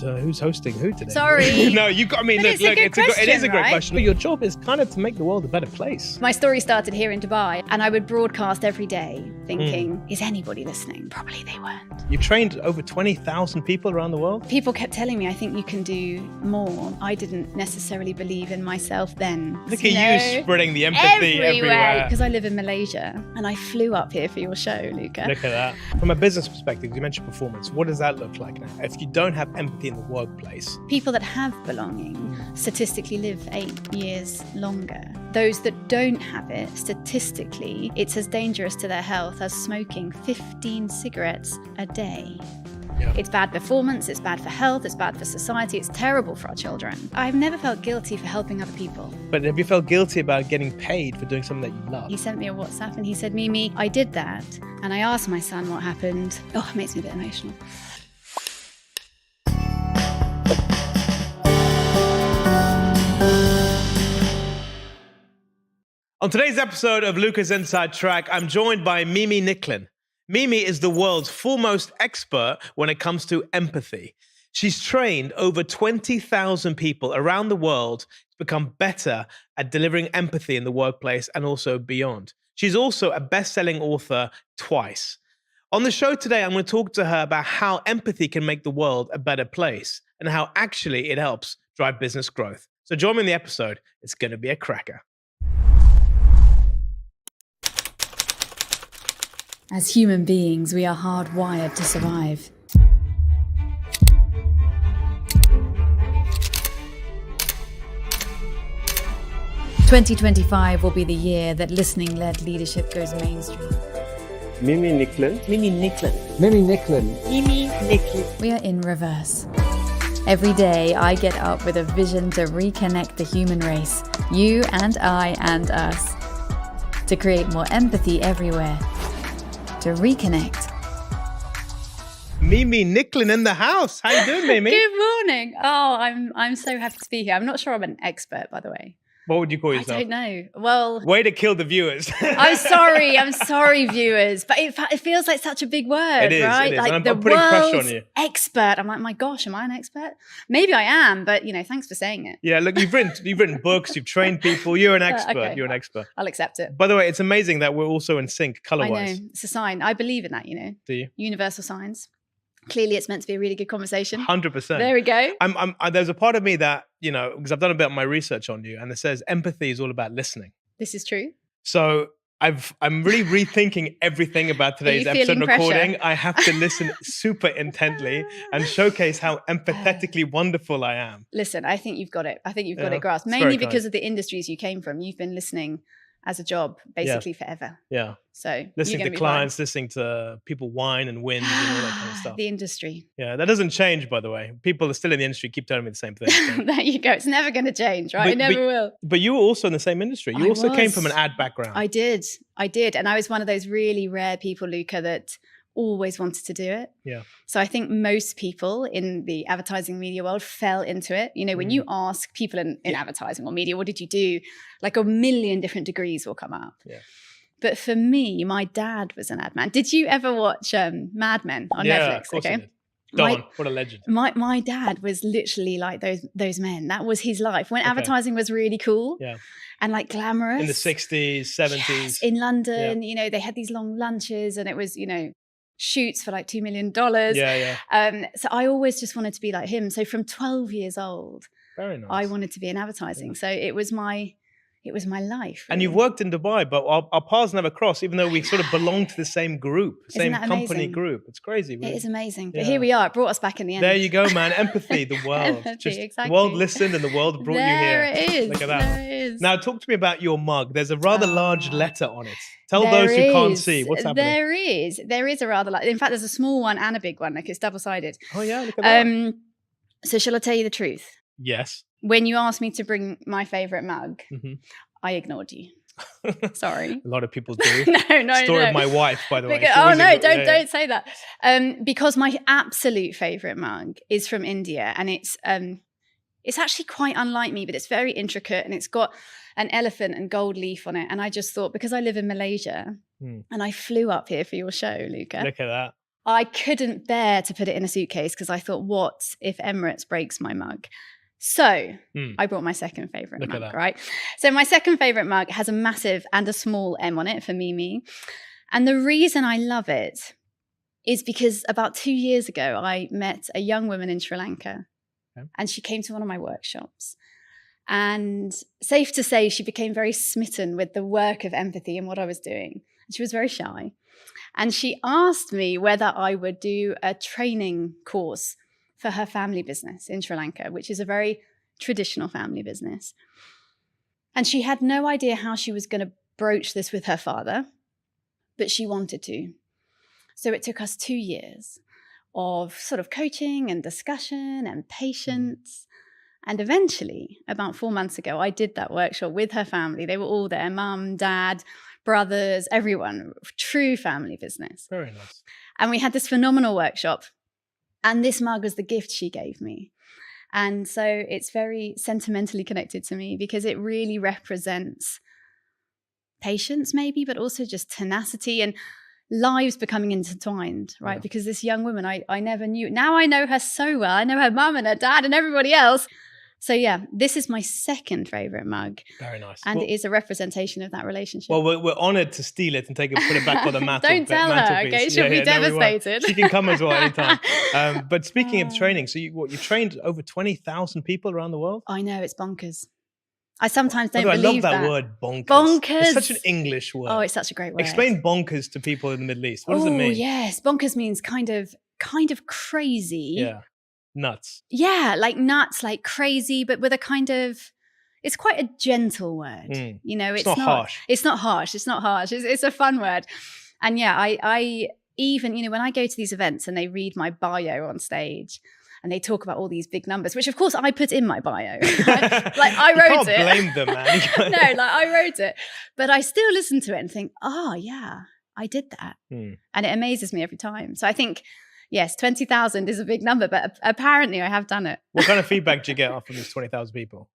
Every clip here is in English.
who's hosting who today? Sorry. No, you got. I mean, But look, it is a great right? question. Your job is kind of to make the world a better place. My story started here in Dubai, and I would broadcast every day thinking, is anybody listening? Probably they weren't. You trained over 20,000 people around the world. People kept telling me, I think you can do more. I didn't necessarily believe in myself then. Look at you spreading the empathy everywhere. Because I live in Malaysia, and I flew up here for your show, Luca. Look at that. From a business perspective, you mentioned performance. What does that look like now? If you don't have empathy in the workplace. People that have belonging statistically live 8 years longer. Those that don't have it, statistically, it's as dangerous to their health as smoking 15 cigarettes a day. Yeah. It's bad performance, it's bad for health, it's bad for society, it's terrible for our children. I've never felt guilty for helping other people. But have you felt guilty about getting paid for doing something that you love? He sent me a WhatsApp and he said, Mimi, I did that. And I asked my son what happened. Oh, it makes me a bit emotional. On today's episode of Luca's Inside Track, I'm joined by Mimi Nicklin. Mimi is the world's foremost expert when it comes to empathy. She's trained over 20,000 people around the world to become better at delivering empathy in the workplace and also beyond. She's also a best-selling author twice. On the show today, I'm going to talk to her about how empathy can make the world a better place and how actually it helps drive business growth. So join me in the episode. It's going to be a cracker. As human beings, we are hardwired to survive. "2025 will be the year that listening-led leadership goes mainstream." Mimi Nicklin. Mimi Nicklin. Mimi Nicklin. Mimi Nicklin. We are in reverse. Every day, I get up with a vision to reconnect the human race, you and I and us, to create more empathy everywhere. To reconnect. Mimi Nicklin in the house. How you doing, Mimi? Good morning. Oh, I'm so happy to be here. I'm not sure I'm an expert, by the way. What would you call yourself? I don't know. Well, Way to kill the viewers. I'm sorry, viewers. But it feels like such a big word, It is, right? it is. Like I'm the putting pressure world's on you. expert. I'm like, my gosh, am I an expert? Maybe I am, but thanks for saying it. Yeah, look, you've written books, you've trained people. You're an expert. Okay. You're an expert. I'll accept it. By the way, it's amazing that we're also in sync color-wise. I know. It's a sign. I believe in that, Do you? Universal signs. Clearly, it's meant to be a really good conversation. 100%. There we go. There's a part of me that, because I've done a bit of my research on you, and it says empathy is all about listening. This is true. So I'm really rethinking everything about today's episode feeling recording. pressure? I have to listen super intently and showcase how empathetically wonderful I am. Listen, I think you've got it. I think you've got Yeah, it grasped. it's Mainly very because of the industries you came from. You've been listening as a job basically forever. Yeah. So Listening to clients, listening to people whine and whinge and all that kind of stuff. The industry. Yeah, that doesn't change, by the way. People are still in the industry, keep telling me the same thing. So. There you go. It's never going to change, right? It never will. But you were also in the same industry. You also came from an ad background. I did. And I was one of those really rare people, Luca, that always wanted to do it. Yeah. So I think most people in the advertising media world fell into it. When you ask people in advertising or media, what did you do? Like a million different degrees will come up. Yeah. But for me, my dad was an ad man. Did you ever watch Mad Men on Netflix? Of course I did. Don, what a legend. My dad was literally like those men. That was his life. When advertising was really cool and like glamorous. In the 60s, 70s. Yes, in London, they had these long lunches and it was, shoots for like $2 million. So I always just wanted to be like him. So from 12 years old, very nice. I wanted to be in advertising. Yeah. So it was my life. Really. And you've worked in Dubai, but our paths never cross, even though we sort of belong to the same group, same company group. It's crazy. Really. It is amazing. But here we are. It brought us back in the end. There you go, man. Empathy, the world. Empathy, exactly. The world listened and the world brought you here. There it is. Look at that. There it is. Now, talk to me about your mug. There's a rather large letter on it. Tell those who can't see what's happening. There is a rather large. In fact, there's a small one and a big one. Like it's double-sided. Oh, yeah. Look at that. So shall I tell you the truth? Yes. When you asked me to bring my favorite mug, I ignored you. Sorry. A lot of people do. No. Story of my wife, by the way. Don't say that. Because my absolute favorite mug is from India, and it's actually quite unlike me, but it's very intricate, and it's got an elephant and gold leaf on it. And I just thought, because I live in Malaysia, and I flew up here for your show, Luca. Look at that. I couldn't bear to put it in a suitcase because I thought, what if Emirates breaks my mug? So I brought my second favorite mug, right? So my second favorite mug has a massive and a small M on it for Mimi. And the reason I love it is because about 2 years ago, I met a young woman in Sri Lanka and she came to one of my workshops. And safe to say, she became very smitten with the work of empathy and what I was doing. And she was very shy. And she asked me whether I would do a training course for her family business in Sri Lanka, which is a very traditional family business. And she had no idea how she was going to broach this with her father, but she wanted to. So it took us 2 years of sort of coaching and discussion and patience. And eventually, about 4 months ago, I did that workshop with her family. They were all there, mum, dad, brothers, everyone, true family business. Very nice. And we had this phenomenal workshop. And this mug was the gift she gave me. And so it's very sentimentally connected to me because it really represents patience maybe, but also just tenacity and lives becoming intertwined, right? Yeah. Because this young woman, I never knew. Now I know her so well. I know her mum and her dad and everybody else. So yeah, this is my second favorite mug. Very nice. And it is a representation of that relationship. Well, we're honored to steal it and put it back on the mantle. Don't tell her, okay? She'll be devastated. She can come as well anytime. But speaking of training, so you trained over 20,000 people around the world? I know, it's bonkers. I sometimes don't I believe love that word, bonkers. Bonkers. It's such an English word. Oh, it's such a great word. Explain bonkers to people in the Middle East. What does it mean? Oh, yes. Bonkers means kind of crazy. Yeah. Nuts. Yeah, like nuts, like crazy, but with a kind of, it's quite a gentle word. You know, it's not harsh. It's not harsh. It's not harsh. It's a fun word. And yeah, I even, you know, when I go to these events and they read my bio on stage and they talk about all these big numbers, which of course I put in my bio. Like I wrote it. You can't blame them, man. No, like I wrote it. But I still listen to it and think, oh yeah, I did that. And it amazes me every time. So I think, yes, 20,000 is a big number, but apparently I have done it. What kind of feedback do you get from these 20,000 people?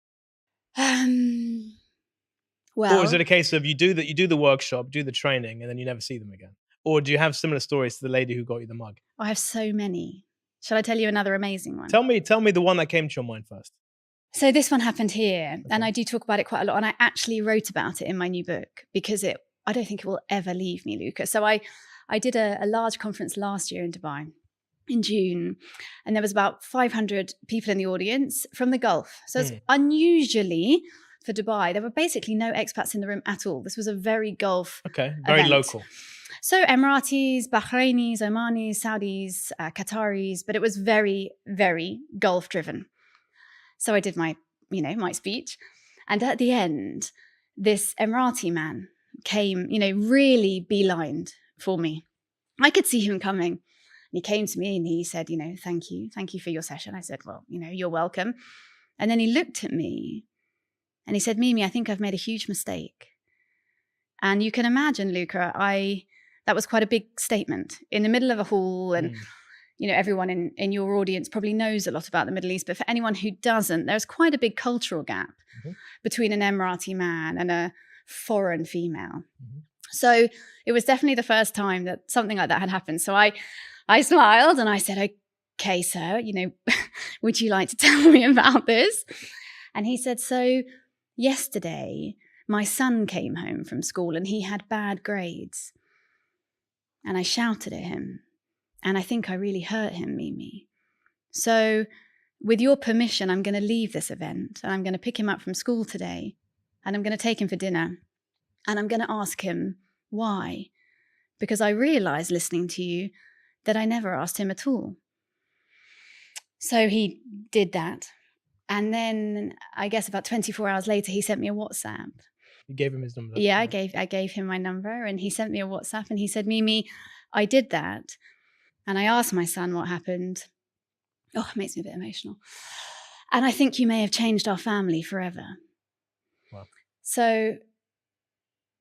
Well, or is it a case of you do the workshop, do the training, and then you never see them again? Or do you have similar stories to the lady who got you the mug? I have so many. Shall I tell you another amazing one? Tell me the one that came to your mind first. So this one happened here, and I do talk about it quite a lot, and I actually wrote about it in my new book because I don't think it will ever leave me, Luca. So I did a large conference last year in Dubai in June, and there was about 500 people in the audience from the Gulf. So it's unusually for Dubai, there were basically no expats in the room at all. This was a very Gulf very event. local. So Emiratis, Bahrainis, Omanis, Saudis, Qataris, but it was very, very Gulf driven. So I did my speech. And at the end, this Emirati man came, really beelined for me. I could see him coming. And he came to me and he said, thank you for your session. I said, well, you're welcome. And then he looked at me and he said, Mimi, I think I've made a huge mistake. And you can imagine, Luca, that was quite a big statement in the middle of a hall. And, everyone in your audience probably knows a lot about the Middle East. But for anyone who doesn't, there's quite a big cultural gap between an Emirati man and a foreign female. So it was definitely the first time that something like that had happened. So I smiled and I said, okay, sir, would you like to tell me about this? And he said, so yesterday, my son came home from school and he had bad grades. And I shouted at him. And I think I really hurt him, Mimi. So with your permission, I'm going to leave this event and I'm going to pick him up from school today and I'm going to take him for dinner and I'm going to ask him why. Because I realized listening to you that I never asked him at all. So he did that. And then I guess about 24 hours later, he sent me a WhatsApp. You gave him his number? Yeah, I gave him my number and he sent me a WhatsApp and he said, Mimi, I did that. And I asked my son what happened. Oh, it makes me a bit emotional. And I think you may have changed our family forever. Wow. So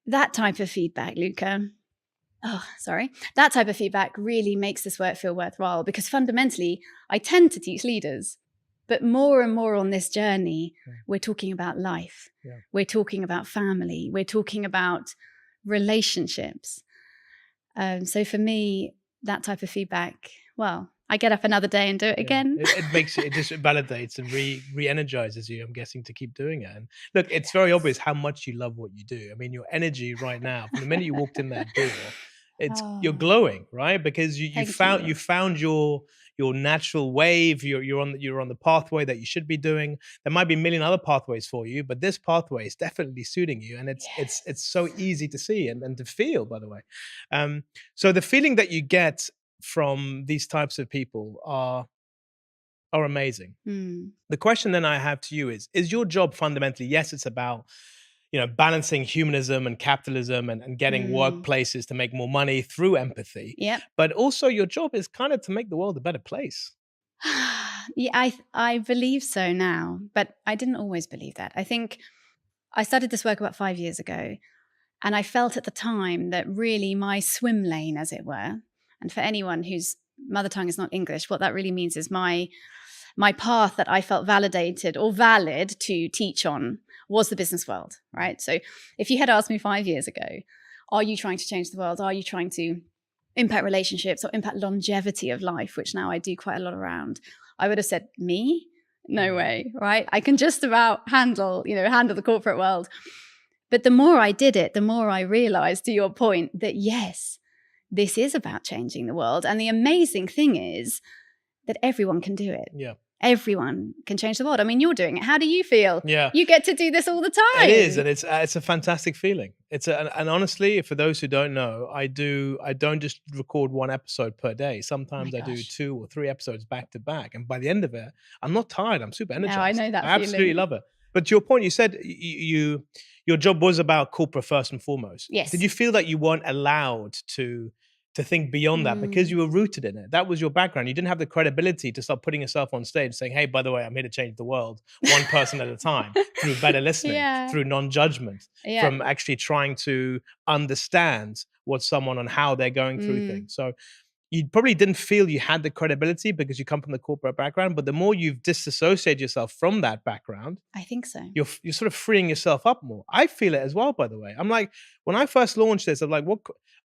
that type of feedback, Luca, that type of feedback really makes this work feel worthwhile because fundamentally, I tend to teach leaders. But more and more on this journey, we're talking about life. Yeah. We're talking about family. We're talking about relationships. So for me, that type of feedback, well, I get up another day and do it again. It makes it just validates and re-energizes you, I'm guessing, to keep doing it. And look, it's very obvious how much you love what you do. I mean, your energy right now, from the minute you walked in that door, you're glowing, right? Because you found your natural wave. You're on the pathway that you should be doing. There might be a million other pathways for you, but this pathway is definitely suiting you, and it's so easy to see and to feel, by the way. So the feeling that you get from these types of people are amazing. The question then I have to you is your job fundamentally, yes, it's about, balancing humanism and capitalism and getting workplaces to make more money through empathy. Yep. But also your job is kind of to make the world a better place. Yeah, I believe so now, but I didn't always believe that. I think I started this work about 5 years ago, and I felt at the time that really my swim lane, as it were, and for anyone whose mother tongue is not English, what that really means is my path that I felt validated or valid to teach on was the business world, right? So if you had asked me 5 years ago, are you trying to change the world? Are you trying to impact relationships or impact longevity of life, which now I do quite a lot around, I would have said, me? No way, right? I can just about handle the corporate world. But the more I did it, the more I realized, to your point, that yes, this is about changing the world. And the amazing thing is that everyone can do it. Yeah. Everyone can change the world. I mean, you're doing it. How do you feel? Yeah. You get to do this all the time. It is, and it's a fantastic feeling. And honestly, for those who don't know, I don't just record one episode per day. Sometimes I do 2 or 3 episodes back to back, and by the end of it, I'm not tired. I'm super energized. No, I know that I absolutely love it. But to your point, you said your job was about corporate first and foremost. Yes. Did you feel that you weren't allowed to think beyond that because you were rooted in it? That was your background. You didn't have the credibility to start putting yourself on stage saying, hey, by the way, I'm here to change the world one person at a time, through better listening, through non-judgment, from actually trying to understand what someone and how they're going through things. So you probably didn't feel you had the credibility because you come from the corporate background, but the more you've disassociated yourself from that background, I think so. You're sort of freeing yourself up more. I feel it as well, by the way. I'm like, when I first launched this, I'm like,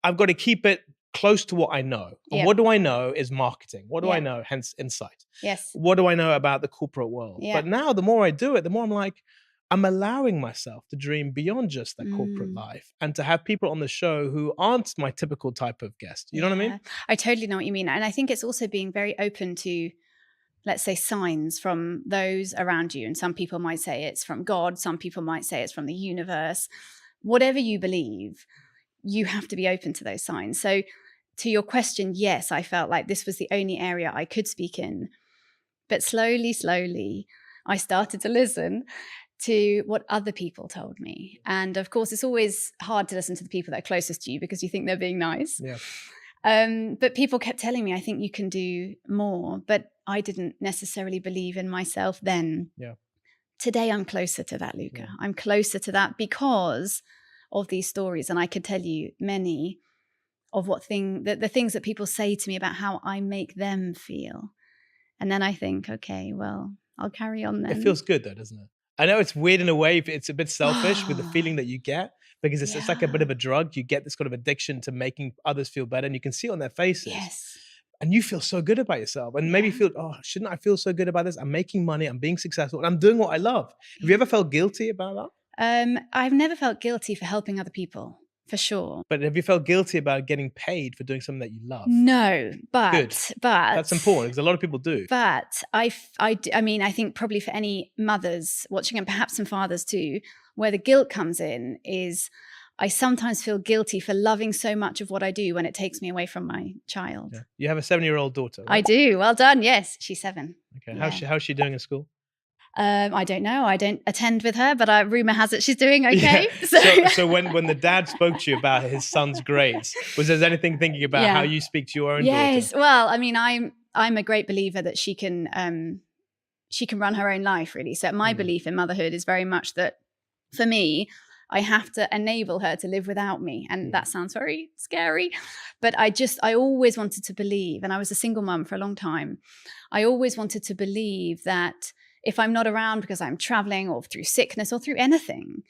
I've got to keep it close to what I know. And what do I know is marketing. What do I know? Hence insight. Yes. What do I know about the corporate world? But now the more I do it, the more I'm like, I'm allowing myself to dream beyond just that corporate life and to have people on the show who aren't my typical type of guest. You know what I mean? I totally know what you mean. And I think it's also being very open to, let's say, signs from those around you. And some people might say it's from God. Some people might say it's from the universe. Whatever you believe, you have to be open to those signs. So to your question, yes, I felt like this was the only area I could speak in. But slowly, I started to listen to what other people told me. And of course, it's always hard to listen to the people that are closest to you because you think they're being nice. Yeah. But people kept telling me, I think you can do more. But I didn't necessarily believe in myself then. Yeah. Today, I'm closer to that, Luca. I'm closer to that because of these stories. And I could tell you many of the things that people say to me about how I make them feel. And then I think, okay, well, I'll carry on then. It feels good though, doesn't it? I know it's weird in a way. It's a bit selfish with the feeling that you get because it's like a bit of a drug. You get this kind of addiction to making others feel better, and you can see it on their faces. Yes. And you feel so good about yourself, and maybe feel, oh, shouldn't I feel so good about this? I'm making money, I'm being successful, and I'm doing what I love. Have you ever felt guilty about that? I've never felt guilty for helping other people, for sure. But have you felt guilty about getting paid for doing something that you love? No, but Good. That's important because a lot of people do. But I mean, I think probably for any mothers watching, and perhaps some fathers too, where the guilt comes in is I sometimes feel guilty for loving so much of what I do when it takes me away from my child. Yeah. You have a 7-year-old daughter, right? I do. Well done. Yes, she's 7. Okay. How's she doing in school? I don't know. I don't attend with her, but rumor has it she's doing okay. Yeah. So when the dad spoke to you about his son's grades, was there anything thinking about how you speak to your own daughter? Yes. Well, I mean, I'm a great believer that she can run her own life, really. So my belief in motherhood is very much that for me, I have to enable her to live without me. And that sounds very scary, but I always wanted to believe, and I was a single mum for a long time. I always wanted to believe that if I'm not around because I'm traveling or through sickness or through anything,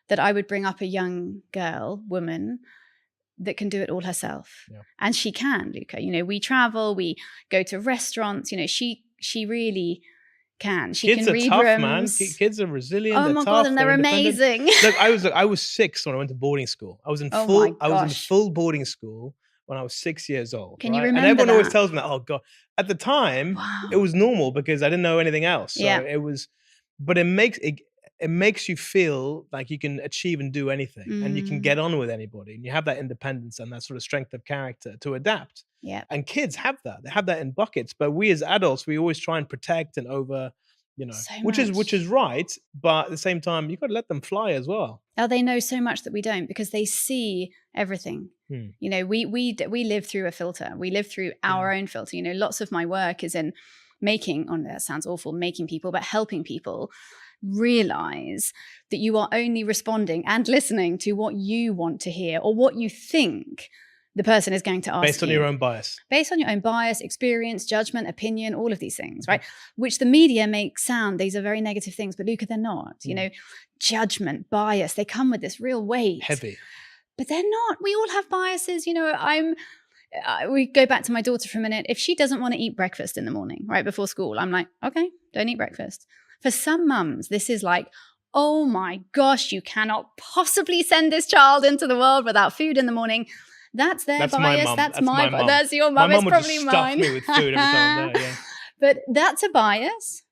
that I would bring up a young girl, woman, that can do it all herself. Yeah. And she can, Luca. You know, we travel, we go to restaurants, you know, she really can. She Kids can are read tough, rooms. man. Kids are resilient. Oh They're my tough, God, and they're independent. amazing. Look, I was 6 when I went to boarding school. I was in Oh my I was in gosh. full boarding school when I was 6 years old. Can you right? remember And everyone always that? tells me that, oh God. At the time, Wow. it was normal because I didn't know anything else. So Yeah. it was, but it makes you feel like you can achieve and do anything and you can get on with anybody and you have that independence and that sort of strength of character to adapt. Yeah. And kids have that. They have that in buckets. But we as adults, we always try and protect and you know, So which much. is right. But at the same time, you've got to let them fly as well. Oh, they know so much that we don't because they see everything. You know, we live through a filter. We live through our own filter. You know, lots of my work is in making, that sounds awful, making people, but helping people realize that you are only responding and listening to what you want to hear or what you think the person is going to ask Based on you. your own bias. Based on your own bias, experience, judgment, opinion, all of these things, right? Which the media make sound, these are very negative things, but Luca, they're not. You know, judgment, bias, they come with this real weight. Heavy. But they're not. We all have biases. You know, we go back to my daughter for a minute. If she doesn't want to eat breakfast in the morning, right before school, I'm like, okay, don't eat breakfast. For some mums, this is like, oh my gosh, you cannot possibly send this child into the world without food in the morning. That's their bias. My mum. That's my mum. That's your My mum. mum It's would probably just mine. stuff me with food every time I'm there. Yeah. But that's a bias.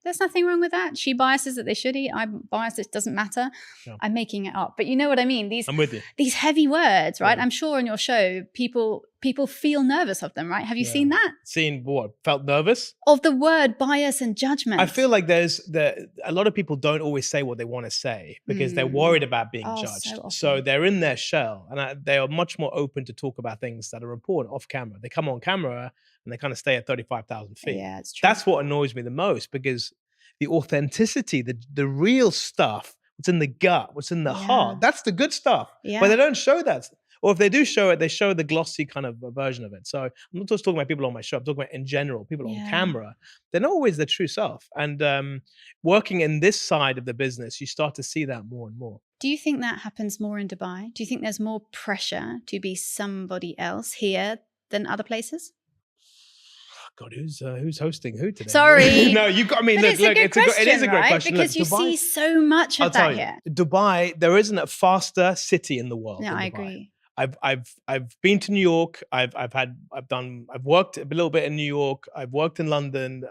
There's nothing wrong with that. She biases that they should eat. I'm biased. It doesn't matter. Yeah. I'm making it up. But you know what I mean? I'm with you. These heavy words, right? Yeah. I'm sure on your show, people feel nervous of them, right? Have you seen that? Seen what? Felt nervous? Of the word bias and judgment. I feel like a lot of people don't always say what they want to say because they're worried about being judged. So they're in their shell and they are much more open to talk about things that are important off camera. They come on camera and they kind of stay at 35,000 feet. Yeah, it's true. That's what annoys me the most because the authenticity, the real stuff, what's in the gut, what's in the heart, that's the good stuff. Yeah. But they don't show that. Or if they do show it, they show the glossy kind of version of it. So I'm not just talking about people on my show. I'm talking about in general, people on camera. They're not always their true self. And working in this side of the business, you start to see that more and more. Do you think that happens more in Dubai? Do you think there's more pressure to be somebody else here than other places? God, who's hosting who today? Sorry. No, you got. I mean, But look, it's a good question, it is a great right? question. Because Look, you Dubai, see so much of I'll tell that you, here. Dubai, there isn't a faster city in the world. No, than I Dubai. agree. I've been to New York. I've worked a little bit in New York. I've worked in London.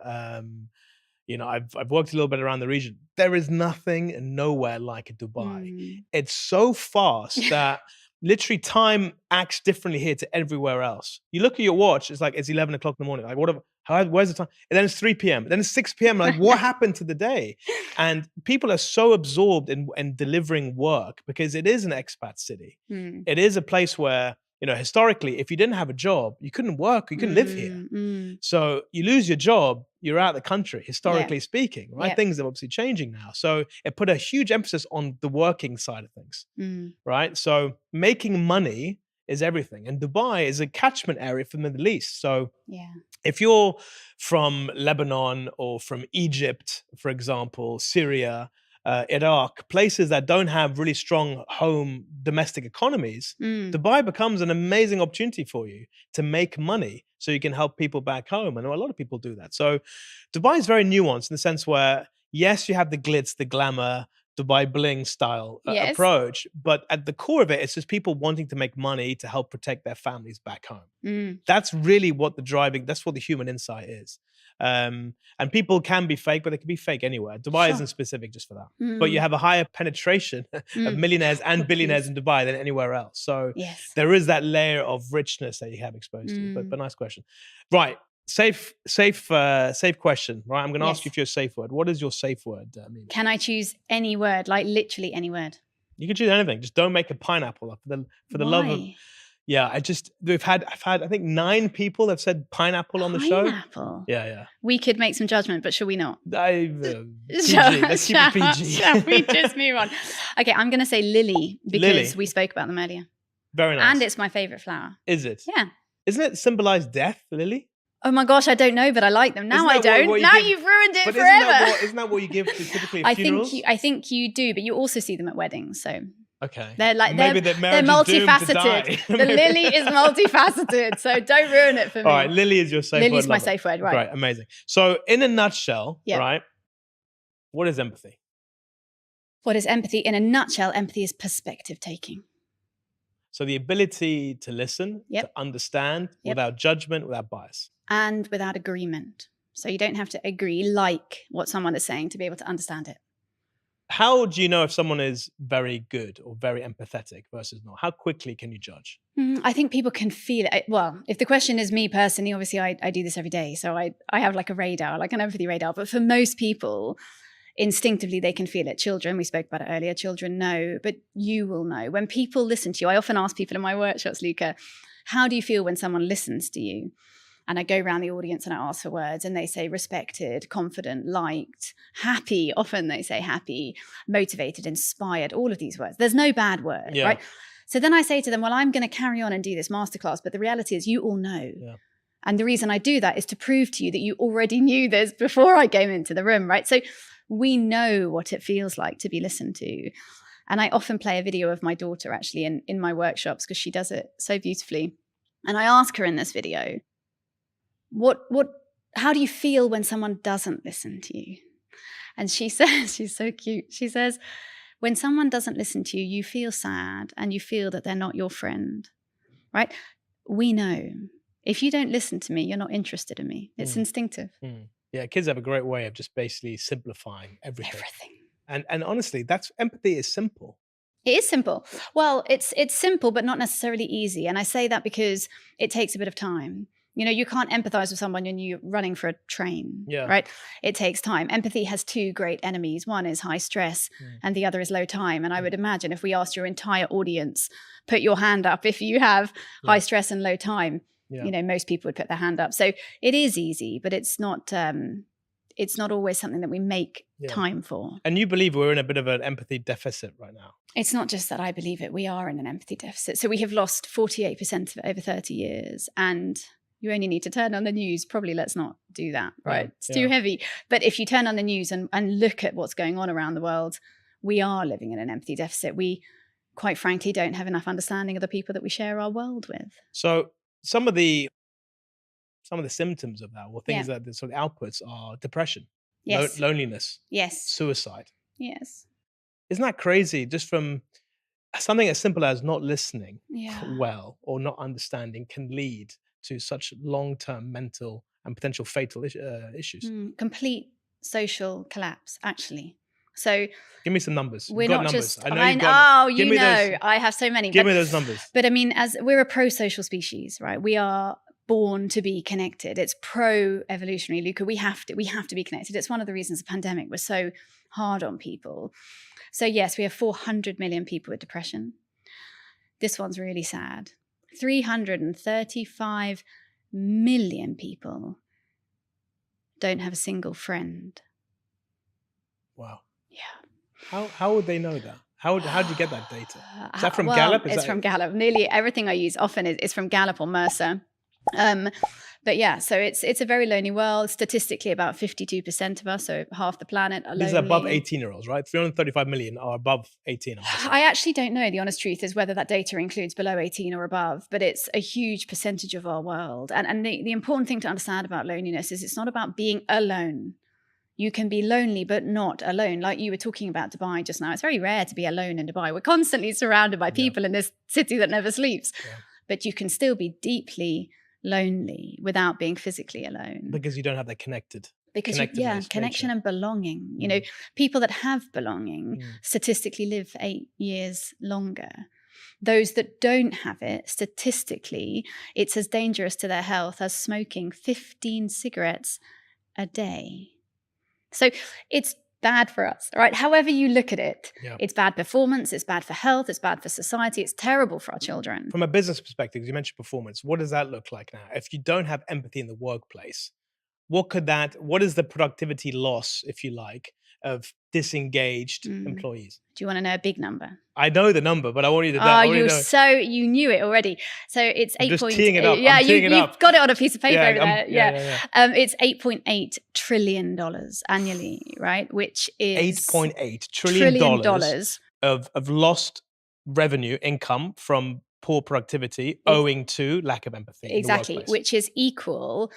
You know, I've worked a little bit around the region. There is nothing and nowhere like Dubai. It's so fast that literally time acts differently here to everywhere else. You look at your watch, it's like it's 11 o'clock in the morning. Like, where's the time? And then it's 3 p.m. Then it's 6 p.m. Like, what happened to the day? And people are so absorbed in delivering work because it is an expat city. It is a place where, you know, historically, if you didn't have a job, you couldn't work, you couldn't live here. So you lose your job, you're out of the country, historically speaking, right? Things are obviously changing now. So it put a huge emphasis on the working side of things, right? So making money is everything. And Dubai is a catchment area for the Middle East. So if you're from Lebanon or from Egypt, for example, Syria, Iraq, places that don't have really strong home domestic economies, Dubai becomes an amazing opportunity for you to make money so you can help people back home. And a lot of people do that. So Dubai is very nuanced in the sense where, yes, you have the glitz, the glamour, Dubai bling style approach, but at the core of it, it's just people wanting to make money to help protect their families back home. That's really what that's what the human insight is. And people can be fake, but they can be fake anywhere. Dubai isn't specific just for that. But you have a higher penetration of millionaires and billionaires in Dubai than anywhere else. So there is that layer of richness that you have exposed to. But nice question. Right. Safe question, right? I'm going to ask you for your safe word. What is your safe word, Mimi? Can I choose any word, like literally any word? You can choose anything. Just don't make a pineapple up for the love of. Yeah, I've had I think 9 people have said pineapple on the show. Pineapple. Yeah. We could make some judgment, but should we not? PG. Let's keep it PG. Shall we just move on? Okay, I'm going to say lily because we spoke about them earlier. Very nice. And it's my favorite flower. Is it? Yeah. Isn't it symbolize death, lily? Oh my gosh, I don't know, but I like them. Now I don't. Now you've ruined it forever. Isn't that what you give to typically at funerals? I think you do, but you also see them at weddings. So Okay. They're like Maybe they're their marriage is doomed to die. multifaceted. The Lily is multifaceted, so don't ruin it for me. All right, Lily is your safe word. Lily's my Love it. safe word, right? Great, amazing. So, in a nutshell, Yeah. right, what is empathy? What is empathy? In a nutshell, empathy is perspective taking. So, the ability to listen, Yep. to understand Yep. without judgment, without bias. And without agreement. So you don't have to agree like what someone is saying to be able to understand it. How do you know if someone is very good or very empathetic versus not? How quickly can you judge? I think people can feel it. Well, if the question is me personally, obviously I do this every day. So I have like a radar, like an empathy radar. But for most people, instinctively, they can feel it. Children, we spoke about it earlier, children know, but you will know. When people listen to you, I often ask people in my workshops, Luca, how do you feel when someone listens to you? And I go around the audience and I ask for words and they say respected, confident, liked, happy. Often they say happy, motivated, inspired, all of these words. There's no bad word, right? So then I say to them, well, I'm going to carry on and do this masterclass, but the reality is you all know. Yeah. And the reason I do that is to prove to you that you already knew this before I came into the room, right? So we know what it feels like to be listened to. And I often play a video of my daughter actually in my workshops because she does it so beautifully. And I ask her in this video, how do you feel when someone doesn't listen to you? And she says, she's so cute. She says, when someone doesn't listen to you, you feel sad and you feel that they're not your friend, right? We know if you don't listen to me, you're not interested in me. It's instinctive. Yeah, kids have a great way of just basically simplifying everything. And honestly, empathy is simple. It is simple. Well, it's simple, but not necessarily easy. And I say that because it takes a bit of time. You know, you can't empathize with someone when you're running for a train, right? It takes time. Empathy has two great enemies. One is high stress and the other is low time. And I would imagine if we asked your entire audience, put your hand up if you have high stress and low time, you know, most people would put their hand up. So it is easy, but it's not always something that we make time for. And you believe we're in a bit of an empathy deficit right now? It's not just that I believe it. We are in an empathy deficit. So we have lost 48% of it over 30 years. And you only need to turn on the news. Probably let's not do that, right? It's too heavy. But if you turn on the news and look at what's going on around the world, we are living in an empathy deficit. We, quite frankly, don't have enough understanding of the people that we share our world with. So some of the symptoms of that, or things that the sort of outputs are depression, loneliness, suicide. Yes. Isn't that crazy? Just from something as simple as not listening well or not understanding can lead to such long-term mental and potential fatal issues. Complete social collapse, actually. So give me some numbers. We're not numbers. Just. I know you know, I have so many. Give me those numbers. But I mean, as we're a pro-social species, right? We are born to be connected. It's pro-evolutionary, Luca. We have to be connected. It's one of the reasons the pandemic was so hard on people. So yes, we have 400 million people with depression. This one's really sad. 335 million people don't have a single friend. Wow. Yeah. How would they know that? How do you get that data? Is that from Gallup? It's from Gallup. Nearly everything I use often is from Gallup or Mercer. But yeah, so it's a very lonely world. Statistically, about 52% of us, so half the planet, are lonely. These are above 18-year-olds, right? 335 million are above 18. I actually don't know. The honest truth is whether that data includes below 18 or above, but it's a huge percentage of our world. And the important thing to understand about loneliness is it's not about being alone. You can be lonely, but not alone. Like you were talking about Dubai just now. It's very rare to be alone in Dubai. We're constantly surrounded by people in this city that never sleeps. Yeah. But you can still be deeply lonely without being physically alone. Because you don't have that connection and belonging. You know, people that have belonging statistically live 8 years longer. Those that don't have it, statistically, it's as dangerous to their health as smoking 15 cigarettes a day. So it's bad for us, right? However you look at it, it's bad performance, it's bad for health, it's bad for society, it's terrible for our children. From a business perspective, you mentioned performance. What does that look like now? If you don't have empathy in the workplace, what is the productivity loss, if you like, of disengaged employees? Do you want to know a big number? I know the number, but I want you to you knew it already. So it's 8. Just teeing it up. Yeah, you've got it on a piece of paper over there. Yeah. It's $8.8 trillion annually, right? Which is $8.8 trillion of lost revenue, income from poor productivity owing to lack of empathy in the workplace. Which is equal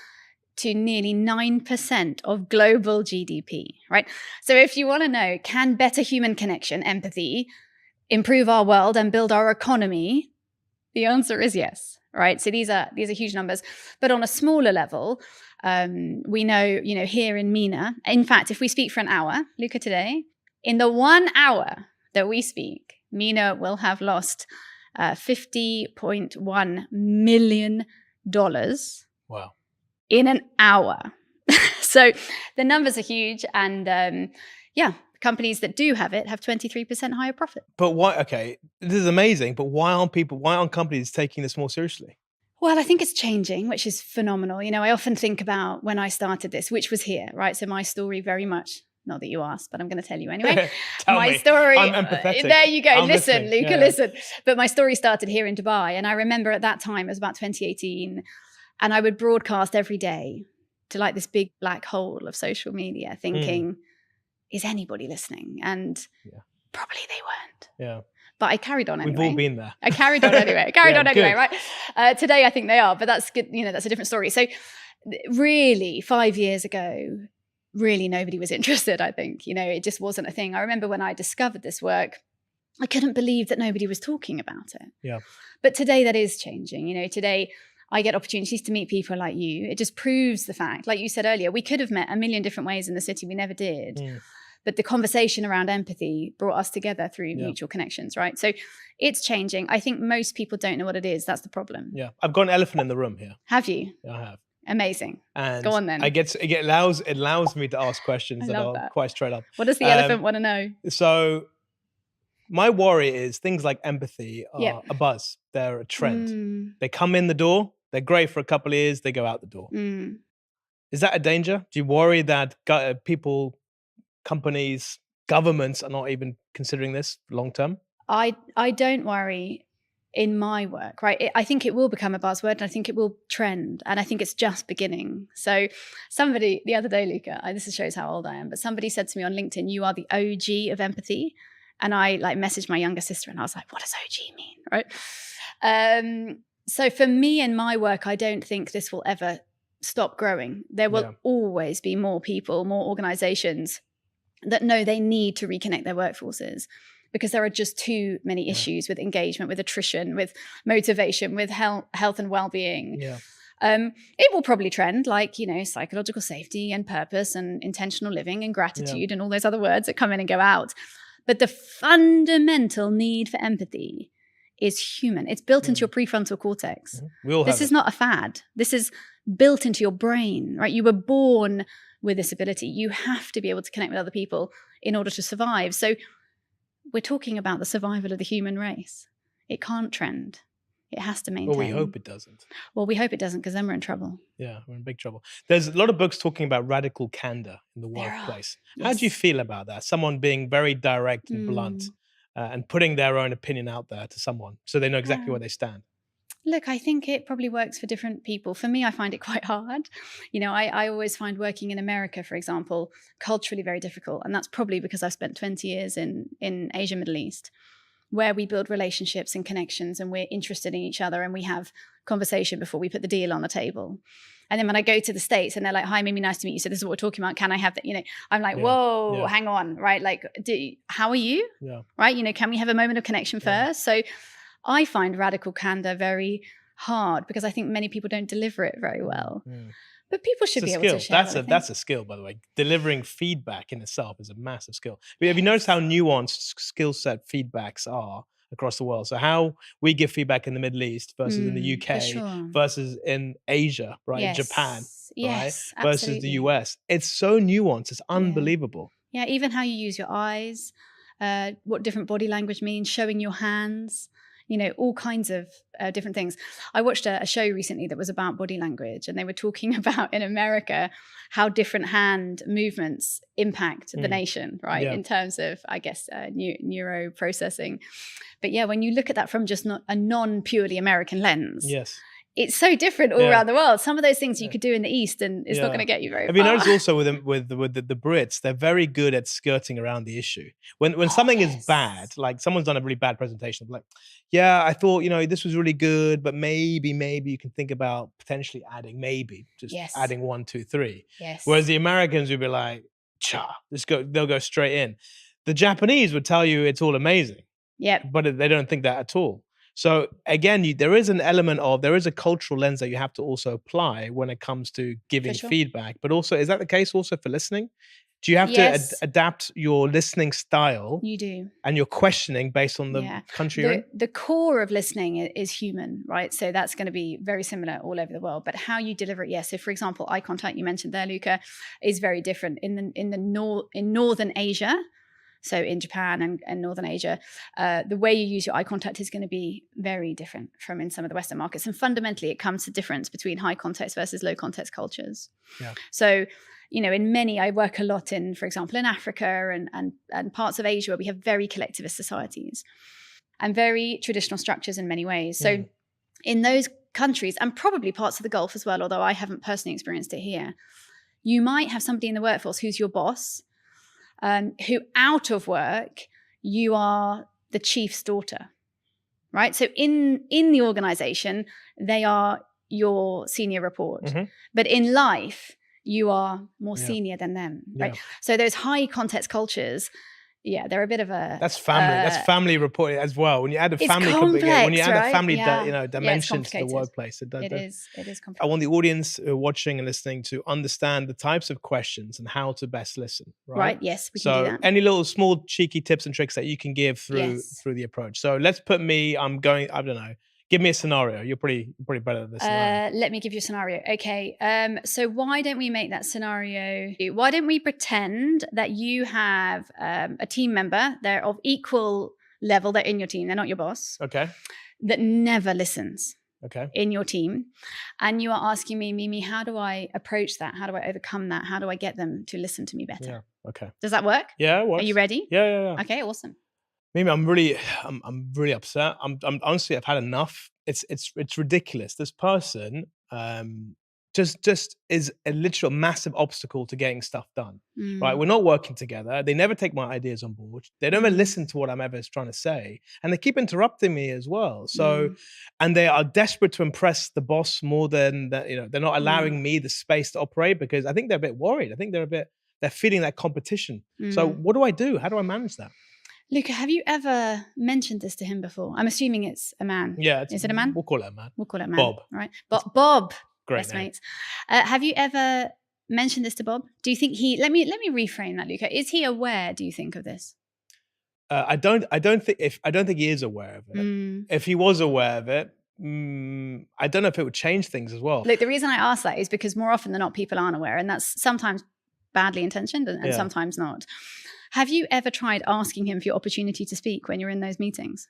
to nearly 9% of global GDP, right? So if you want to know, can better human connection, empathy, improve our world and build our economy? The answer is yes, right? So these are huge numbers. But on a smaller level, we know, here in MENA, in fact, if we speak for an hour, Luca, today, in the 1 hour that we speak, MENA will have lost $50.1 million. Wow. In an hour. So the numbers are huge. And companies that do have it have 23% higher profit. But why? Okay, this is amazing. But why aren't companies taking this more seriously? Well, I think it's changing, which is phenomenal. I often think about when I started this, which was here, right? So my story very much, not that you asked, but I'm going to tell you anyway. My story. I'm empathetic. There you go. I'm Listen, listening. Luca, listen. But my story started here in Dubai. And I remember at that time, it was about 2018. And I would broadcast every day to like this big black hole of social media thinking, is anybody listening? And probably they weren't. Yeah. But I carried on anyway. We've all been there. I carried on anyway. Right? Today, I think they are, but that's good. That's a different story. So really, 5 years ago, really nobody was interested, I think. It just wasn't a thing. I remember when I discovered this work, I couldn't believe that nobody was talking about it. Yeah. But today that is changing. Today I get opportunities to meet people like you. It just proves the fact, like you said earlier, we could have met a million different ways in the city. We never did. But the conversation around empathy brought us together through mutual connections, right? So it's changing. I think most people don't know what it is. That's the problem. Yeah. I've got an elephant in the room here. Have you? Yeah, I have. Amazing. And go on then. It allows me to ask questions that are quite straight up. What does the elephant want to know? So my worry is things like empathy are a buzz. They're a trend. They come in the door. They're great for a couple of years. They go out the door. Is that a danger? Do you worry that people, companies, governments are not even considering this long term? I don't worry in my work, right? I think it will become a buzzword and I think it will trend and I think it's just beginning. So somebody the other day, Luca, this shows how old I am, but somebody said to me on LinkedIn, you are the OG of empathy. And I messaged my younger sister and I was like, what does OG mean, right? So for me and my work, I don't think this will ever stop growing. There will always be more people, more organizations that know they need to reconnect their workforces because there are just too many issues with engagement, with attrition, with motivation, with health and well-being. It will probably trend like, psychological safety and purpose and intentional living and gratitude and all those other words that come in and go out. But the fundamental need for empathy is human. It's built into your prefrontal cortex. This is not a fad. This is built into your brain, right? You were born with this ability. You have to be able to connect with other people in order to survive. So we're talking about the survival of the human race. It can't trend. It has to maintain. Well, we hope it doesn't. Well, we hope it doesn't because then we're in trouble. Yeah, we're in big trouble. There's a lot of books talking about radical candor in the workplace. How do you feel about that? Someone being very direct and blunt and putting their own opinion out there to someone so they know exactly where they stand. Look, I think it probably works for different people. For me, I find it quite hard. I always find working in America, for example, culturally very difficult. And that's probably because I've spent 20 years in Asia, Middle East, where we build relationships and connections and we're interested in each other and we have conversation before we put the deal on the table. And then when I go to the States and they're like, hi, Mimi, nice to meet you. So this is what we're talking about. Can I have that? I'm like, whoa, hang on, right? Like, how are you? Right? Can we have a moment of connection first? So I find radical candor very hard because I think many people don't deliver it very well. But people should be able to share. That's a skill, by the way. Delivering feedback in itself is a massive skill. But have you noticed how nuanced skill set feedbacks are across the world? So how we give feedback in the Middle East versus in the UK versus in Asia, right? In Japan, right? Versus the US. It's so nuanced. It's unbelievable. Yeah, even how you use your eyes, what different body language means, showing your hands. All kinds of different things. I watched a show recently that was about body language and they were talking about in America how different hand movements impact the nation, right? In terms of, I guess, neuro processing. But when you look at that from just not a non-purely American lens, it's so different all Yeah. around the world. Some of those things you could do in the East and it's not going to get you very Have you far. noticed also with the Brits, they're very good at skirting around the issue. When something is bad, like someone's done a really bad presentation, like, yeah, I thought, this was really good, but maybe you can think about potentially adding, adding 1, 2, 3. Yes. Whereas the Americans would be like, they'll go straight in. The Japanese would tell you it's all amazing. Yep. But they don't think that at all. So again, there is a cultural lens that you have to also apply when it comes to giving feedback. But also, is that the case also for listening? Do you have to adapt your listening style? You do. And your questioning based on the country you're in? The core of listening is human, right? So that's going to be very similar all over the world. But how you deliver it, So for example, eye contact you mentioned there, Luca, is very different in Northern Asia. So in Japan and Northern Asia, the way you use your eye contact is going to be very different from in some of the Western markets. And fundamentally, it comes to difference between high context versus low context cultures. Yeah. So, I work a lot in, for example, in Africa and parts of Asia where we have very collectivist societies and very traditional structures in many ways. So in those countries, and probably parts of the Gulf as well, although I haven't personally experienced it here, you might have somebody in the workforce who's your boss, who out of work, you are the chief's daughter, right? So in the organization, they are your senior report. But in life, you are more senior than them, right? So those high context cultures, they're a bit of a... That's family. That's family reporting as well. When you add a family, dimension to the workplace, it is complicated. I want the audience watching and listening to understand the types of questions and how to best listen. Right. Yes, we can do that. Any little small cheeky tips and tricks that you can give through the approach. So let's put me. I don't know. Give me a scenario. You're pretty better at this. Let me give you a scenario. Okay. So why don't we make that scenario? Why don't we pretend that you have a team member? They're of equal level. They're in your team. They're not your boss. Okay. That never listens. Okay. In your team. And you are asking me, Mimi, how do I approach that? How do I overcome that? How do I get them to listen to me better? Yeah. Okay. Does that work? Yeah, it works. Are you ready? Yeah. Okay, awesome. Mimi, I'm really upset. I'm honestly, I've had enough. It's ridiculous. This person just is a literal massive obstacle to getting stuff done. Right? We're not working together. They never take my ideas on board. They never listen to what I'm ever trying to say, and they keep interrupting me as well. So, and they are desperate to impress the boss more than that. They're not allowing me the space to operate because I think they're a bit worried. I think they're feeling that competition. So, what do I do? How do I manage that? Luca, have you ever mentioned this to him before? I'm assuming it's a man. Yeah. Is it a man? We'll call it a man. Bob. Right. Bob. Great best name. Mates. Have you ever mentioned this to Bob? Do you think let me reframe that, Luca. Is he aware, do you think, of this? I don't think he is aware of it. If he was aware of it, I don't know if it would change things as well. Look, the reason I ask that is because more often than not, people aren't aware, and that's sometimes badly intentioned and sometimes not. Have you ever tried asking him for your opportunity to speak when you're in those meetings?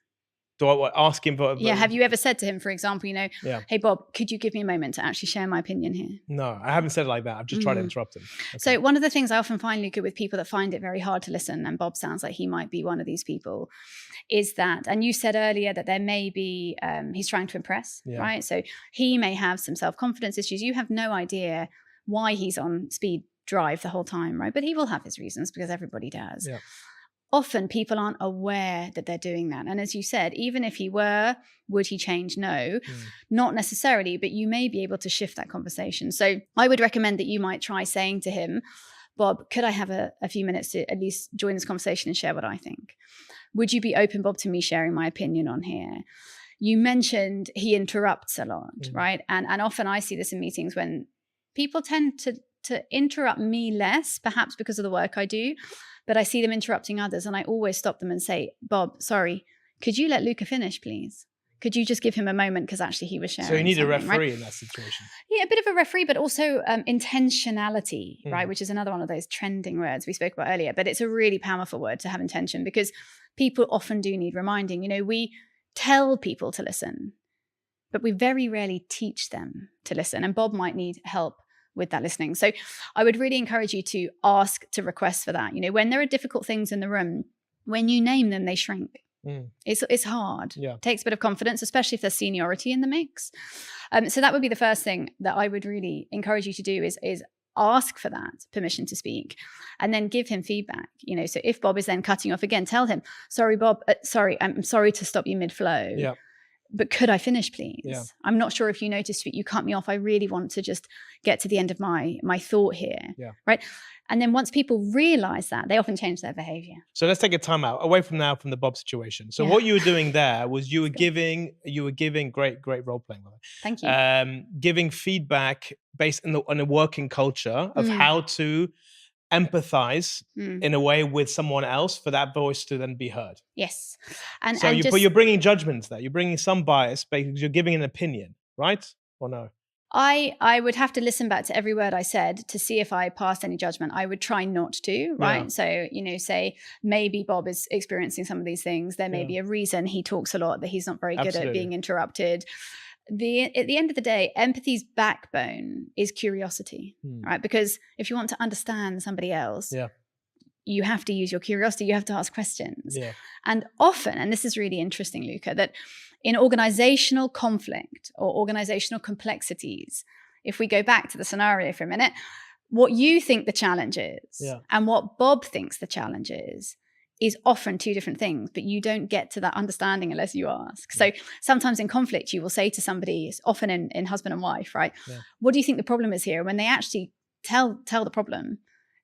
Do I ask him for... Yeah, have you ever said to him, for example, hey, Bob, could you give me a moment to actually share my opinion here? No, I haven't said it like that. I've just tried to interrupt him. Okay. So one of the things I often find, Luca, with people that find it very hard to listen, and Bob sounds like he might be one of these people, is that, and you said earlier that there may be, he's trying to impress, right? So he may have some self-confidence issues. You have no idea why he's on speed drive the whole time, right? But he will have his reasons because everybody does. Yeah. Often people aren't aware that they're doing that. And as you said, even if he were, would he change? No, not necessarily, but you may be able to shift that conversation. So I would recommend that you might try saying to him, Bob, could I have a few minutes to at least join this conversation and share what I think? Would you be open, Bob, to me sharing my opinion on here? You mentioned he interrupts a lot, right? And often I see this in meetings when people tend to interrupt me less, perhaps because of the work I do, but I see them interrupting others, and I always stop them and say, Bob, sorry, could you let Luca finish, please? Could you just give him a moment, because actually he was sharing. So you need a referee, right? In that situation. Yeah, a bit of a referee, but also intentionality, right? Which is another one of those trending words we spoke about earlier, but it's a really powerful word to have intention, because people often do need reminding. We tell people to listen, but we very rarely teach them to listen, and Bob might need help with that listening. So I would really encourage you to ask, to request for that. When there are difficult things in the room, when you name them, they shrink. It's hard. Yeah. Takes a bit of confidence, especially if there's seniority in the mix. So that would be the first thing that I would really encourage you to do is ask for that permission to speak, and then give him feedback. So if Bob is then cutting you off again, tell him, sorry, Bob, I'm sorry to stop you mid-flow. Yeah. But could I finish, please? Yeah. I'm not sure if you noticed, but you cut me off. I really want to just get to the end of my thought here. Yeah. Right. And then once people realize that, they often change their behavior. So let's take a time out away from the Bob situation. So what you were doing there was you were giving great role playing. Thank you. Giving feedback based on a working culture of how to empathize in a way with someone else for that voice to then be heard. Yes. But you're bringing judgments there. You're bringing some bias because you're giving an opinion, right? Or no? I would have to listen back to every word I said to see if I passed any judgment. I would try not to, right? Yeah. So, say maybe Bob is experiencing some of these things. There may be a reason he talks a lot, that he's not very good at being interrupted. At the end of the day, empathy's backbone is curiosity, right? Because if you want to understand somebody else, you have to use your curiosity. You have to ask questions. Yeah. And often, and this is really interesting, Luca, that in organizational conflict or organizational complexities, if we go back to the scenario for a minute, what you think the challenge is and what Bob thinks the challenge is often two different things, but you don't get to that understanding unless you ask. So sometimes in conflict, you will say to somebody, it's often in husband and wife, right? Yeah. What do you think the problem is here? And when they actually tell the problem,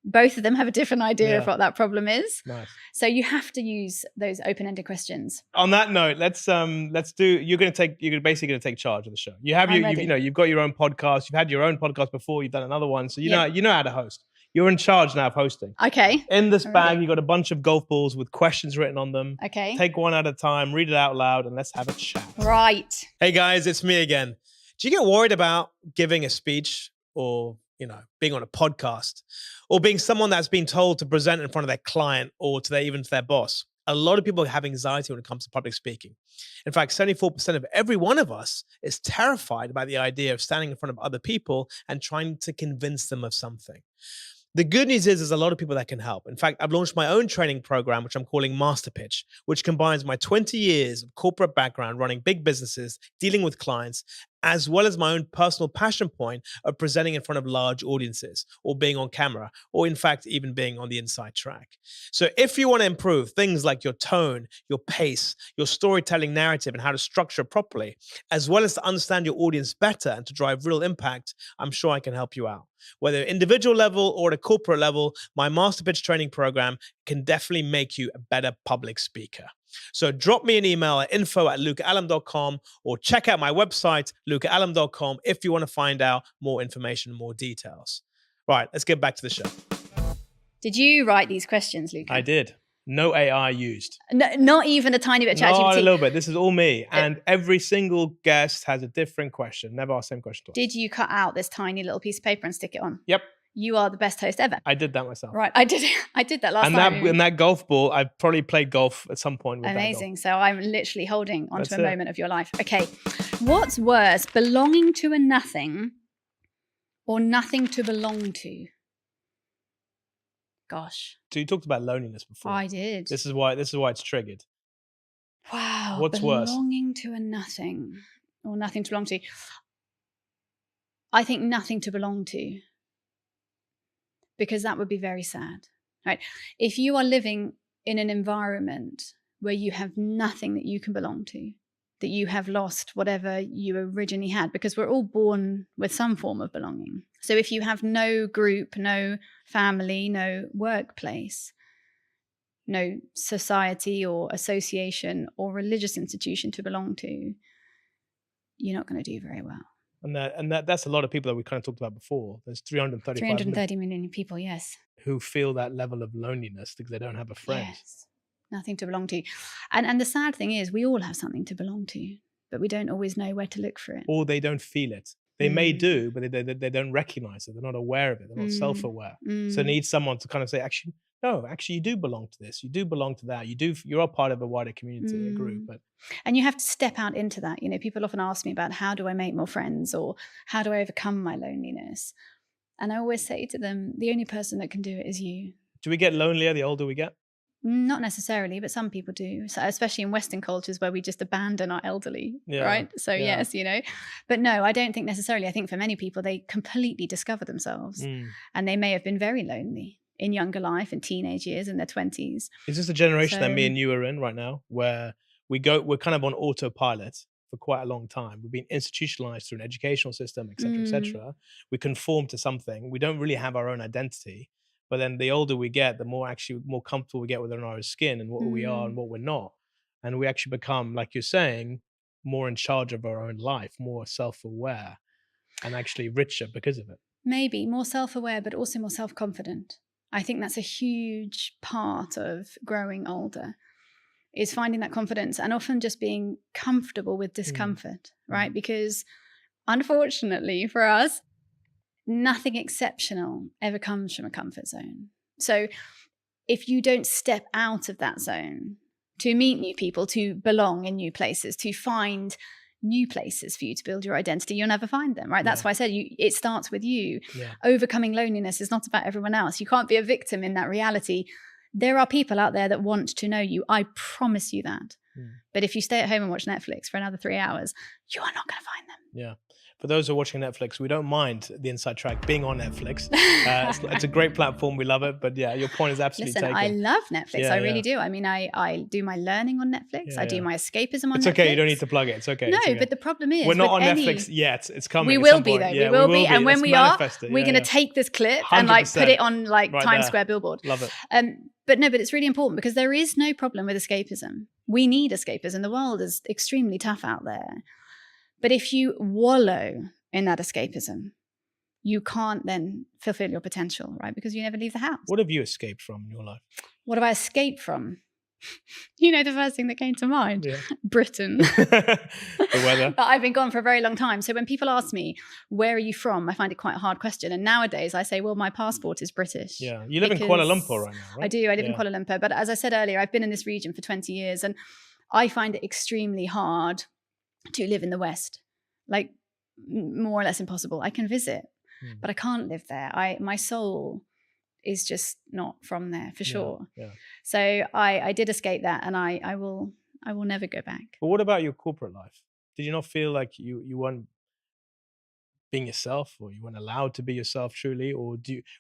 both of them have a different idea of what that problem is. Nice. So you have to use those open-ended questions. On that note, let's do. You're basically going to take charge of the show. You've got your own podcast. You've had your own podcast before. You've done another one, so you know how to host. You're in charge now of hosting. Okay. In this bag, you got a bunch of golf balls with questions written on them. Okay. Take one at a time, read it out loud, and let's have a chat. Right. Hey guys, it's me again. Do you get worried about giving a speech or being on a podcast or being someone that's been told to present in front of their client or even to their boss? A lot of people have anxiety when it comes to public speaking. In fact, 74% of every one of us is terrified by the idea of standing in front of other people and trying to convince them of something. The good news is there's a lot of people that can help. In fact, I've launched my own training program, which I'm calling Master Pitch, which combines my 20 years of corporate background running big businesses, dealing with clients, as well as my own personal passion point of presenting in front of large audiences or being on camera, or in fact, even being on the inside track. So if you want to improve things like your tone, your pace, your storytelling narrative, and how to structure it properly, as well as to understand your audience better and to drive real impact, I'm sure I can help you out. Whether individual level or at a corporate level, my Master Pitch training program can definitely make you a better public speaker. So drop me an email at info@lucaallam.com or check out my website, lucaallam.com, if you want to find out more information, more details. Right, let's get back to the show. Did you write these questions, Luca? I did. No AI used. No, not even a tiny bit of ChatGPT. Not a little bit. This is all me. And every single guest has a different question. Never ask the same question twice. Did you cut out this tiny little piece of paper and stick it on? Yep. You are the best host ever. I did that myself. Right, I did that last time. And that golf ball, I've probably played golf at some point with Amazing. So I'm literally holding onto a moment of your life. Okay. What's worse, belonging to a nothing or nothing to belong to? Gosh. So you talked about loneliness before. I did. This is why it's triggered. Wow. What's worse? Belonging to a nothing or nothing to belong to. I think nothing to belong to. Because that would be very sad, right? If you are living in an environment where you have nothing that you can belong to, that you have lost whatever you originally had, because we're all born with some form of belonging. So if you have no group, no family, no workplace, no society or association or religious institution to belong to, you're not going to do very well. And that's a lot of people that we kind of talked about before. There's 330 million people, yes. Who feel that level of loneliness because they don't have a friend. Yes, nothing to belong to. And the sad thing is we all have something to belong to, but we don't always know where to look for it. Or they don't feel it. They may do, but they don't recognize it. They're not aware of it. They're not self-aware. So they need someone to kind of say, actually, no, actually you do belong to this. You do belong to that. You're a part of a wider community, a group. And you have to step out into that. People often ask me about how do I make more friends or how do I overcome my loneliness? And I always say to them, the only person that can do it is you. Do we get lonelier the older we get? Not necessarily, but some people do. So especially in Western cultures where we just abandon our elderly, Yeah, right? So yeah. yes, but no, I don't think necessarily. I think for many people, they completely discover themselves and they may have been very lonely in younger life, in teenage years, in their 20s. Is this the generation that me So- and you are in right now, where we're kind of on autopilot for quite a long time? We've been institutionalized through an educational system, etc., etc. We conform to something. We don't really have our own identity. But then the older we get, the more comfortable we get within our skin and what we are and what we're not. And we actually become, like you're saying, more in charge of our own life, more self-aware, and actually richer because of it. Maybe more self-aware, but also more self-confident. I think that's a huge part of growing older, is finding that confidence and often just being comfortable with discomfort, right? Because unfortunately for us, nothing exceptional ever comes from a comfort zone. So if you don't step out of that zone to meet new people, to belong in new places, to find new places for you to build your identity, you'll never find them, right? That's why I said it starts with you. Yeah. Overcoming loneliness is not about everyone else. You can't be a victim in that reality. There are people out there that want to know you. I promise you that. But if you stay at home and watch Netflix for another 3 hours, you are not going to find them. Yeah. For those who are watching Netflix, we don't mind the Inside Track being on Netflix. It's a great platform. We love it. But yeah, your point is absolutely Listen, taken. I love Netflix. Yeah, I really do. I mean, I do my learning on Netflix. Yeah, I do my escapism on Netflix. It's okay. You don't need to plug it. It's okay. No, it's okay. but the problem is we're not on any... Netflix yet. It's coming. We at will some be point. though. Yeah, we will be. And when Let's we are, manifest it. we're going to take this clip and like put it on like Right Times there. Square billboard. Love it. But it's really important because there is no problem with escapism. We need escapism. The world is extremely tough out there. But if you wallow in that escapism, you can't then fulfill your potential, right? Because you never leave the house. What have you escaped from in your life? What have I escaped from? The first thing that came to mind? Yeah. Britain. The weather. But I've been gone for a very long time. So when people ask me, where are you from? I find it quite a hard question. And nowadays I say, well, my passport is British. Yeah. You live in Kuala Lumpur right now, right? I do. I live in Kuala Lumpur. But as I said earlier, I've been in this region for 20 years and I find it extremely hard to live in the West. Like more or less impossible. I can visit, but I can't live there. My soul is just not from there for sure. Yeah. So I did escape that, and I will never go back. But what about your corporate life? Did you not feel like you weren't being yourself, or you weren't allowed to be yourself truly, or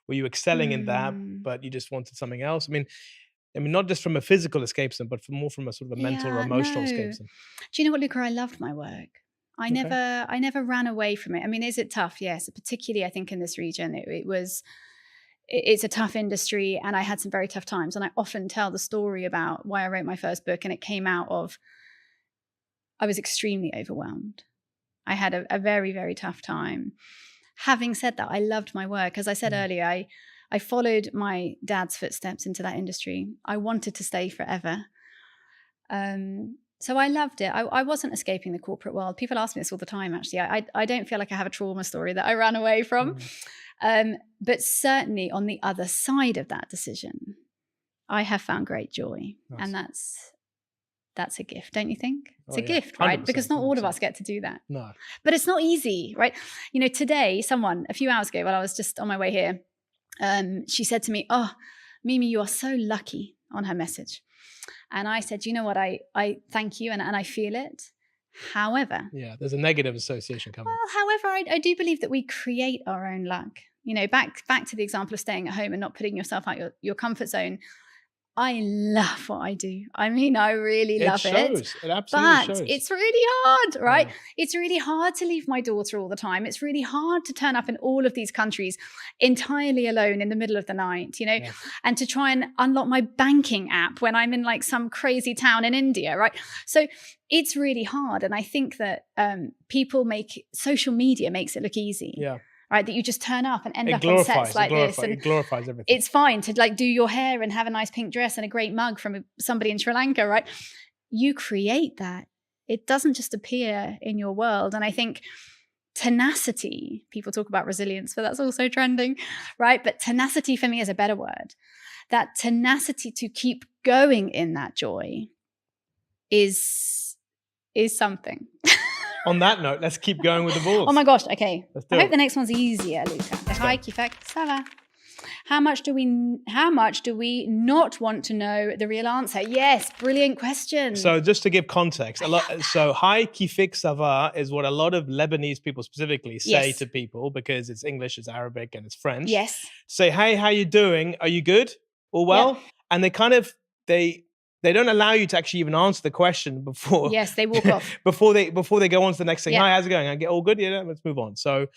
were you excelling in that, but you just wanted something else? I mean, not just from a physical escapism, but more from a sort of a mental or emotional escapism. Do you know what, Luca? I loved my work. I never ran away from it. I mean, is it tough? Yes, particularly I think in this region, it's a tough industry, and I had some very tough times. And I often tell the story about why I wrote my first book, and it came out of I was extremely overwhelmed. I had a very, very tough time. Having said that, I loved my work. As I said earlier, I followed my dad's footsteps into that industry. I wanted to stay forever. So I loved it. I wasn't escaping the corporate world. People ask me this all the time, actually. I don't feel like I have a trauma story that I ran away from. But certainly on the other side of that decision, I have found great joy. Nice. And that's a gift, don't you think? It's a gift, right? Because not all of us get to do that. No. But it's not easy, right? Today, a few hours ago, while I was just on my way here, she said to me, "Oh, Mimi, you are so lucky," on her message. And I said, you know what, I thank you and I feel it. However. Yeah, there's a negative association coming. Well, however, I do believe that we create our own luck. Back to the example of staying at home and not putting yourself out your comfort zone. I love what I do. I mean, I really love it. It absolutely shows. But it's really hard, right? Yeah. It's really hard to leave my daughter all the time. It's really hard to turn up in all of these countries entirely alone in the middle of the night, and to try and unlock my banking app when I'm in like some crazy town in India, right? So it's really hard. And I think that social media makes it look easy. Yeah. Right, that you just turn up and end up on sets like this. And it glorifies everything. It's fine to like do your hair and have a nice pink dress and a great mug from somebody in Sri Lanka, right? You create that. It doesn't just appear in your world. And I think tenacity, people talk about resilience, but that's also trending, right? But tenacity for me is a better word. That tenacity to keep going in that joy is something. On that note, let's keep going with the balls. Oh my gosh, okay. Let's do I it. hope the next one's easier, Luca. Hi, Kifek. Ça va? How much do we not want to know the real answer? Yes, brilliant question. So just to give context, so hi kifik sava is what a lot of Lebanese people specifically say to people, because it's English, it's Arabic, and it's French. Yes. Say, hey, how you doing? Are you good? All well? Yep. And they kind of they don't allow you to actually even answer the question before. Yes, they walk off. before they go on to the next thing. Yeah. Hi, how's it going? I get all good? Yeah, let's move on. So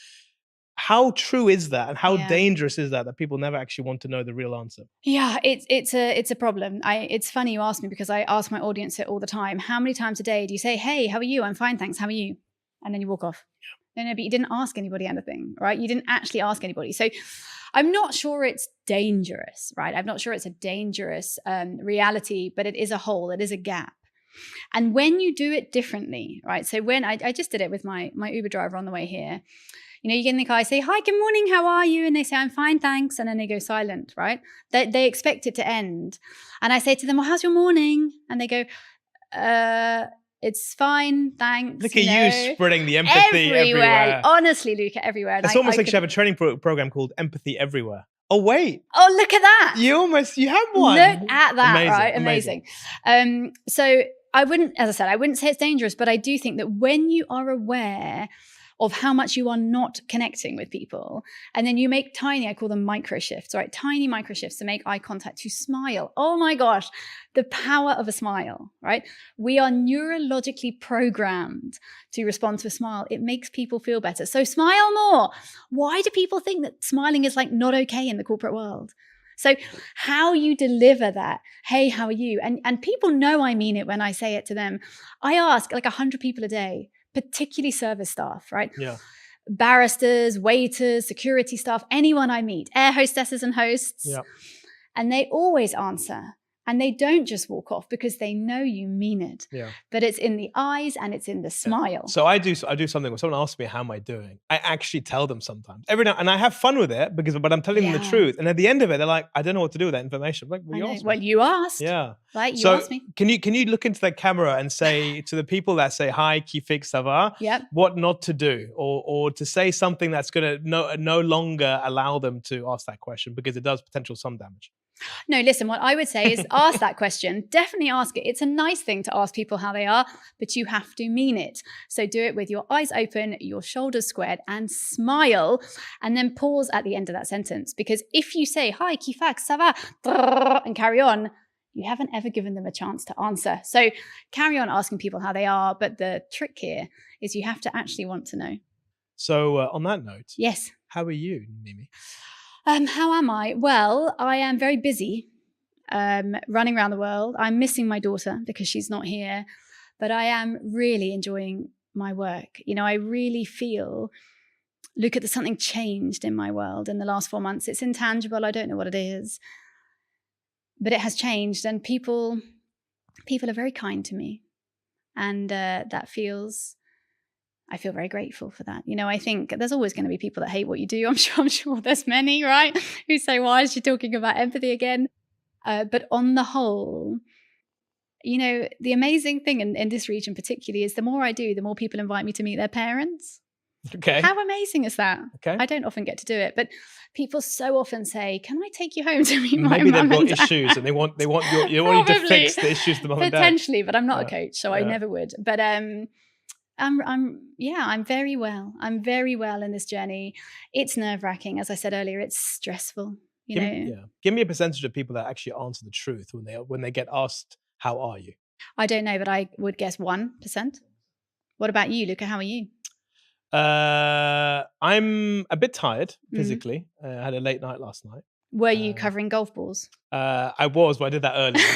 how true is that, and how dangerous is that people never actually want to know the real answer? Yeah, it's a problem. It's funny you ask me, because I ask my audience it all the time. How many times a day do you say, hey, how are you? I'm fine, thanks. How are you? And then you walk off. Yeah. No, but you didn't ask anybody anything, right? You didn't actually ask anybody. So I'm not sure it's dangerous, right? I'm not sure it's a dangerous reality, but it is a hole. It is a gap. And when you do it differently, right? So when I just did it with my Uber driver on the way here. You know, you get in the car, I say, hi, good morning, how are you? And they say, I'm fine, thanks. And then they go silent, right? They expect it to end. And I say to them, well, how's your morning? And they go, it's fine, thanks. Look at you spreading the empathy everywhere. Honestly, Luca, everywhere. And it's almost like you have a training program called Empathy Everywhere. Oh, wait. Oh, look at that. You have one. Look at that, Amazing, right? Amazing. So I wouldn't say it's dangerous, but I do think that when you are aware of how much you are not connecting with people, and then you make tiny, I call them micro shifts, right? Tiny micro shifts to make eye contact, to smile. Oh my gosh, the power of a smile, right? We are neurologically programmed to respond to a smile. It makes people feel better. So smile more. Why do people think that smiling is like not okay in the corporate world? So how you deliver that, hey, how are you? And people know I mean it when I say it to them. I ask like 100 people a day, particularly service staff, right? Yeah. Barristers, waiters, security staff, anyone I meet, air hostesses and hosts. Yeah. And they always answer. And they don't just walk off, because they know you mean it. Yeah. But it's in the eyes and it's in the smile. So I do something when someone asks me, how am I doing? I actually tell them sometimes. Every now, and I have fun with it, but I'm telling them the truth. And at the end of it, they're like, I don't know what to do with that information. I'm like, well, you asked me. Well, you asked. Yeah. Right, you asked me. Can you look into the camera and say to the people that say, hi, kifik sava, what not to do, or to say something that's going to no longer allow them to ask that question, because it does potential some damage? No, listen, what I would say is ask that question. Definitely ask it. It's a nice thing to ask people how they are, but you have to mean it. So do it with your eyes open, your shoulders squared, and smile, and then pause at the end of that sentence. Because if you say, hi, kifak, ça va, and carry on, you haven't ever given them a chance to answer. So carry on asking people how they are, but the trick here is you have to actually want to know. So on that note, yes, how are you, Mimi? How am I? Well, I am very busy running around the world. I'm missing my daughter because she's not here, but I am really enjoying my work. You know, I really feel, look at something changed in my world in the last 4 months. It's intangible. I don't know what it is, but it has changed, and people are very kind to me, and I feel very grateful for that. You know, I think there's always going to be people that hate what you do. I'm sure there's many, right, who say, why is she talking about empathy again? But on the whole, you know, the amazing thing in this region particularly is the more I do, the more people invite me to meet their parents. Okay. How amazing is that? Okay. I don't often get to do it, but people so often say, can I take you home to meet my Maybe mum they've and got dad? issues and they want you to fix the issues of the mum and dad. Potentially, but I'm not a coach, so I never would. But I'm very well. I'm very well in this journey. It's nerve-wracking. As I said earlier, it's stressful. You know? Give me a percentage of people that actually answer the truth when they get asked, how are you? I don't know, but I would guess 1%. What about you, Luca? How are you? I'm a bit tired physically. I had a late night last night. Were you covering golf balls? I was, but I did that earlier.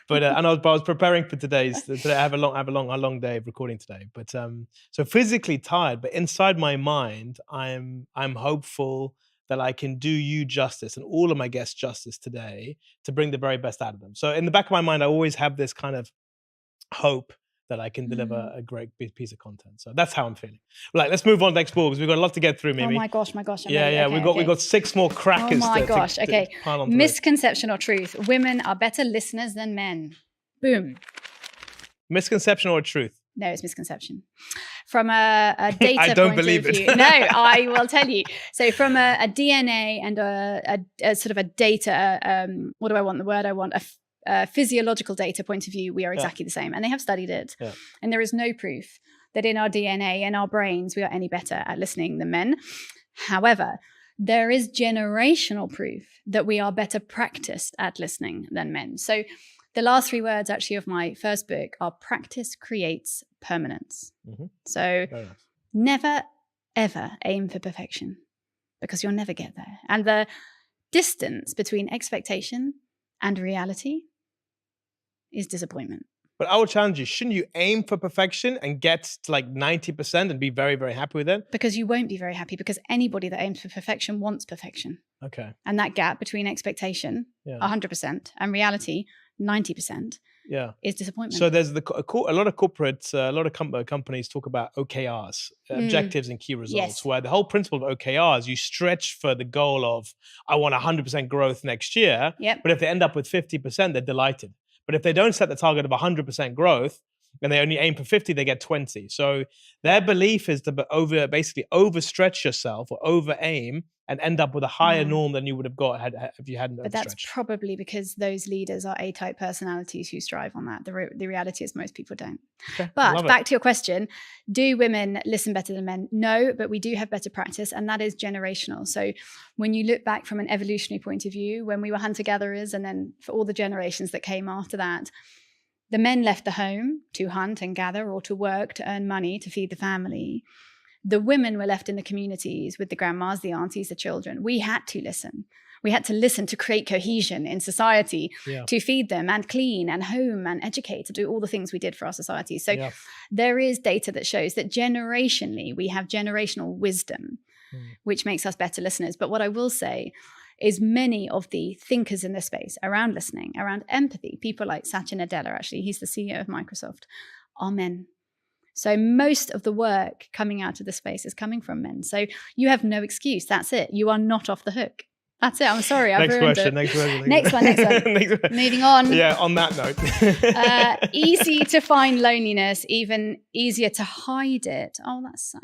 But I was preparing for today. I have a long day of recording today. But so physically tired, but inside my mind, I'm hopeful that I can do you justice and all of my guests justice today to bring the very best out of them. So in the back of my mind, I always have this kind of hope that I can deliver a great piece of content. So that's how I'm feeling. Right, let's move on to next ball because we've got a lot to get through, Mimi. Oh my gosh. We've got 6 more crackers. Oh my gosh. To pile on Misconception or truth? Women are better listeners than men. Boom. Misconception or truth? No, it's misconception. From a data I don't point believe of it. view. No, I will tell you. So from a DNA and a sort of a data, what do I want? The word I want, a physiological data point of view, we are exactly the same. And they have studied it. Yeah. And there is no proof that in our DNA and our brains, we are any better at listening than men. However, there is generational proof that we are better practiced at listening than men. So the last 3 words actually of my first book are practice creates permanence. Mm-hmm. So Very nice. never, ever aim for perfection because you'll never get there. And the distance between expectation and reality is disappointment. But I would challenge you, shouldn't you aim for perfection and get to like 90% and be very, very happy with it? Because you won't be very happy because anybody that aims for perfection wants perfection. Okay. And that gap between expectation, 100%, and reality, 90%, is disappointment. So there's a lot of corporates, a lot of companies talk about OKRs, objectives and key results, where the whole principle of OKRs, you stretch for the goal of, I want 100% growth next year. Yep. But if they end up with 50%, they're delighted. But if they don't set the target of 100% growth and they only aim for 50, they get 20. So their belief is to basically overstretch yourself or over aim and end up with a higher norm than you would have got if you hadn't But overstretched. that's probably because those leaders are A-type personalities who strive on that. The reality is most people don't. Okay, But back to your question, do women listen better than men? No, but we do have better practice, and that is generational. So when you look back from an evolutionary point of view, when we were hunter-gatherers, and then for all the generations that came after that, the men left the home to hunt and gather or to work to earn money to feed the family. The women were left in the communities with the grandmas, the aunties, the children. We had to listen. We had to listen to create cohesion in society, to feed them and clean and home and educate, to do all the things we did for our society. So there is data that shows that generationally, we have generational wisdom, which makes us better listeners. But what I will say is many of the thinkers in this space around listening, around empathy, people like Satya Nadella, actually, he's the CEO of Microsoft, are men. So most of the work coming out of the space is coming from men. So you have no excuse. That's it. You are not off the hook. That's it. I'm sorry. I've ruined it. Next one. Moving on. Yeah, on that note. Easy to find loneliness, even easier to hide it. Oh, that's sad.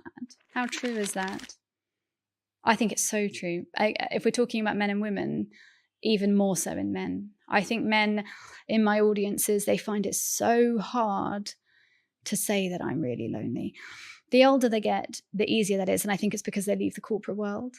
How true is that? I think it's so true. If we're talking about men and women, even more so in men. I think men in my audiences, they find it so hard to say that I'm really lonely. The older they get, the easier that is. And I think it's because they leave the corporate world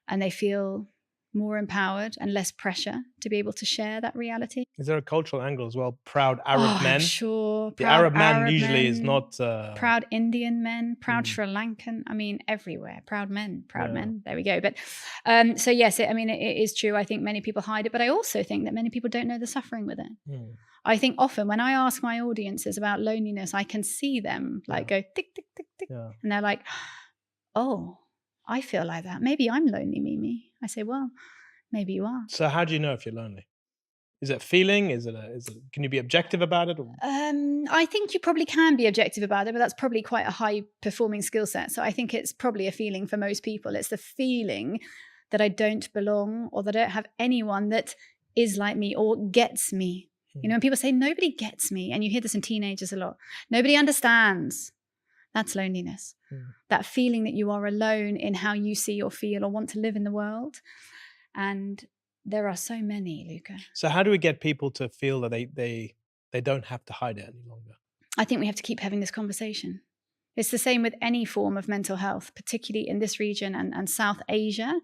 and they feel more empowered and less pressure to be able to share that reality. Is there a cultural angle as well? Proud Arab men? Sure. The Arab man usually is not... proud Indian men, proud Sri Lankan, I mean, everywhere. Proud men. There we go. But so yes, it is true. I think many people hide it, but I also think that many people don't know the suffering with it. I think often when I ask my audiences about loneliness, I can see them like go tick, tick, tick, tick. And they're like, oh, I feel like that. Maybe I'm lonely, Mimi. I say, well, maybe you are. So how do you know if you're lonely? Is it a feeling? Can you be objective about it? I think you probably can be objective about it, but that's probably quite a high performing skill set. So I think it's probably a feeling for most people. It's the feeling that I don't belong or that I don't have anyone that is like me or gets me. You know, when people say, nobody gets me, and you hear this in teenagers a lot, nobody understands. That's loneliness. That feeling that you are alone in how you see or feel or want to live in the world. And there are so many, Luca. So how do we get people to feel that they don't have to hide it any longer? I think we have to keep having this conversation. It's the same with any form of mental health, particularly in this region and South Asia,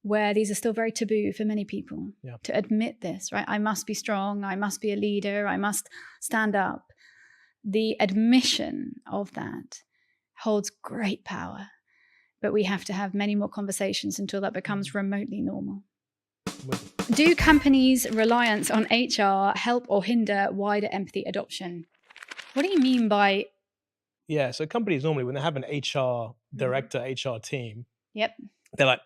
where these are still very taboo for many people to admit this, right? I must be strong. I must be a leader. I must stand up. The admission of that holds great power, but we have to have many more conversations until that becomes remotely normal. Do companies' reliance on HR help or hinder wider empathy adoption? What do you mean by... Yeah, so companies normally, when they have an HR director, HR team, they're like,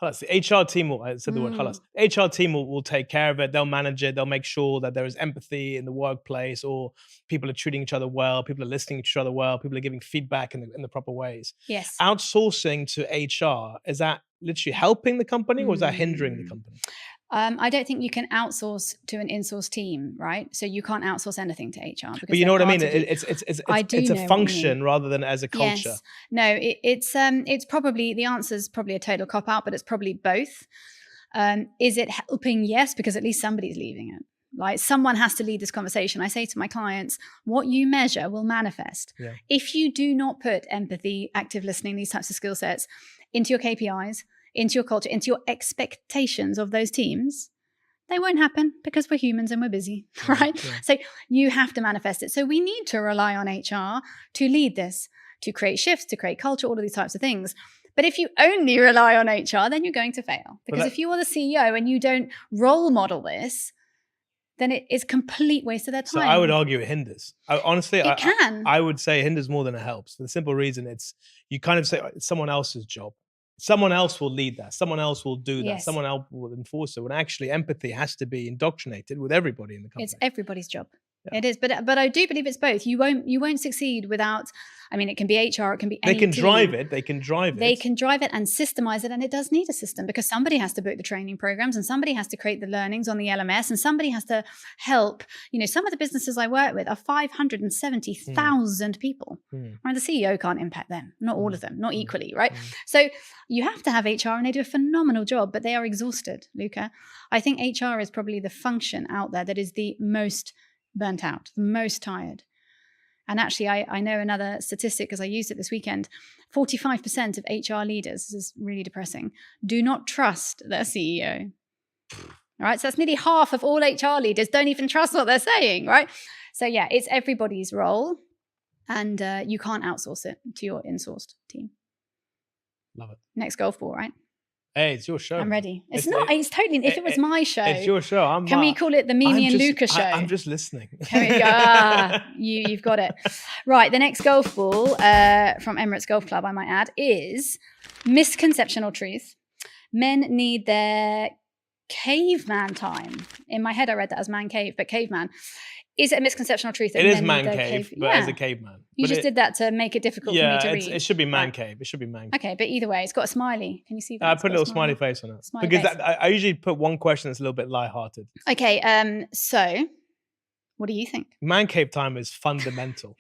halas. The HR team will, I said the word halas. HR team will take care of it. They'll manage it. They'll make sure that there is empathy in the workplace, or people are treating each other well. People are listening to each other well. People are giving feedback in the proper ways. Yes. Outsourcing to HR, is that literally helping the company or is that hindering the company? I don't think you can outsource to an in-source team, right? So you can't outsource anything to HR. But you know what I mean? It's It's a function rather than as a culture. Yes. No, it's probably, the answer is probably a total cop-out, but it's probably both. Is it helping? Yes, because at least somebody's leaving it. Like, someone has to lead this conversation. I say to my clients, what you measure will manifest. Yeah. If you do not put empathy, active listening, these types of skill sets into your KPIs, into your culture, into your expectations of those teams, they won't happen because we're humans and we're busy, right? Yeah. So you have to manifest it. So we need to rely on HR to lead this, to create shifts, to create culture, all of these types of things. But if you only rely on HR, then you're going to fail. Because if you are the CEO and you don't role model this, then it is a complete waste of their time. So I would argue it hinders. Honestly, I would say it hinders more than it helps. For the simple reason, you kind of say it's someone else's job. Someone else will lead that. Someone else will do that. Yes. Someone else will enforce it. When actually empathy has to be indoctrinated with everybody in the company. It's everybody's job. Yeah. It is, but I do believe it's both. You won't succeed without. I mean, it can be HR, it can be any They can team. drive it. They can drive it. They can drive it and systemize it, and it does need a system because somebody has to book the training programs and somebody has to create the learnings on the LMS and somebody has to help. You know, some of the businesses I work with are 570,000 people. Right? The CEO can't impact them, not all of them, not equally, right? So you have to have HR, and they do a phenomenal job, but they are exhausted, Luca. I think HR is probably the function out there that is the most burnt out, the most tired. And actually, I know another statistic because I used it this weekend. 45% of HR leaders, this is really depressing, do not trust their CEO. All right, so that's nearly half of all HR leaders don't even trust what they're saying, right? So yeah, it's everybody's role, and you can't outsource it to your in-sourced team. Love it. Next golf ball, right? Hey, it's your show. I'm ready. It's totally, if it was my show. It's your show. Can we call it the Mimi and Luca show? I'm just listening. There we go. You've got it. Right, the next golf ball from Emirates Golf Club, I might add, is misconception or truth. Men need their caveman time. In my head, I read that as man cave, but caveman. Is it a misconception or truth? That It is men man need their cave, but as a caveman. You just did that to make it difficult for me to read. It should be man cave. It should be man cave. Okay, but either way, it's got a smiley. Can you see that? I put a little smiley face on it. Smiley because face. I usually put one question that's a little bit lighthearted. Okay, so what do you think? Man cave time is fundamental.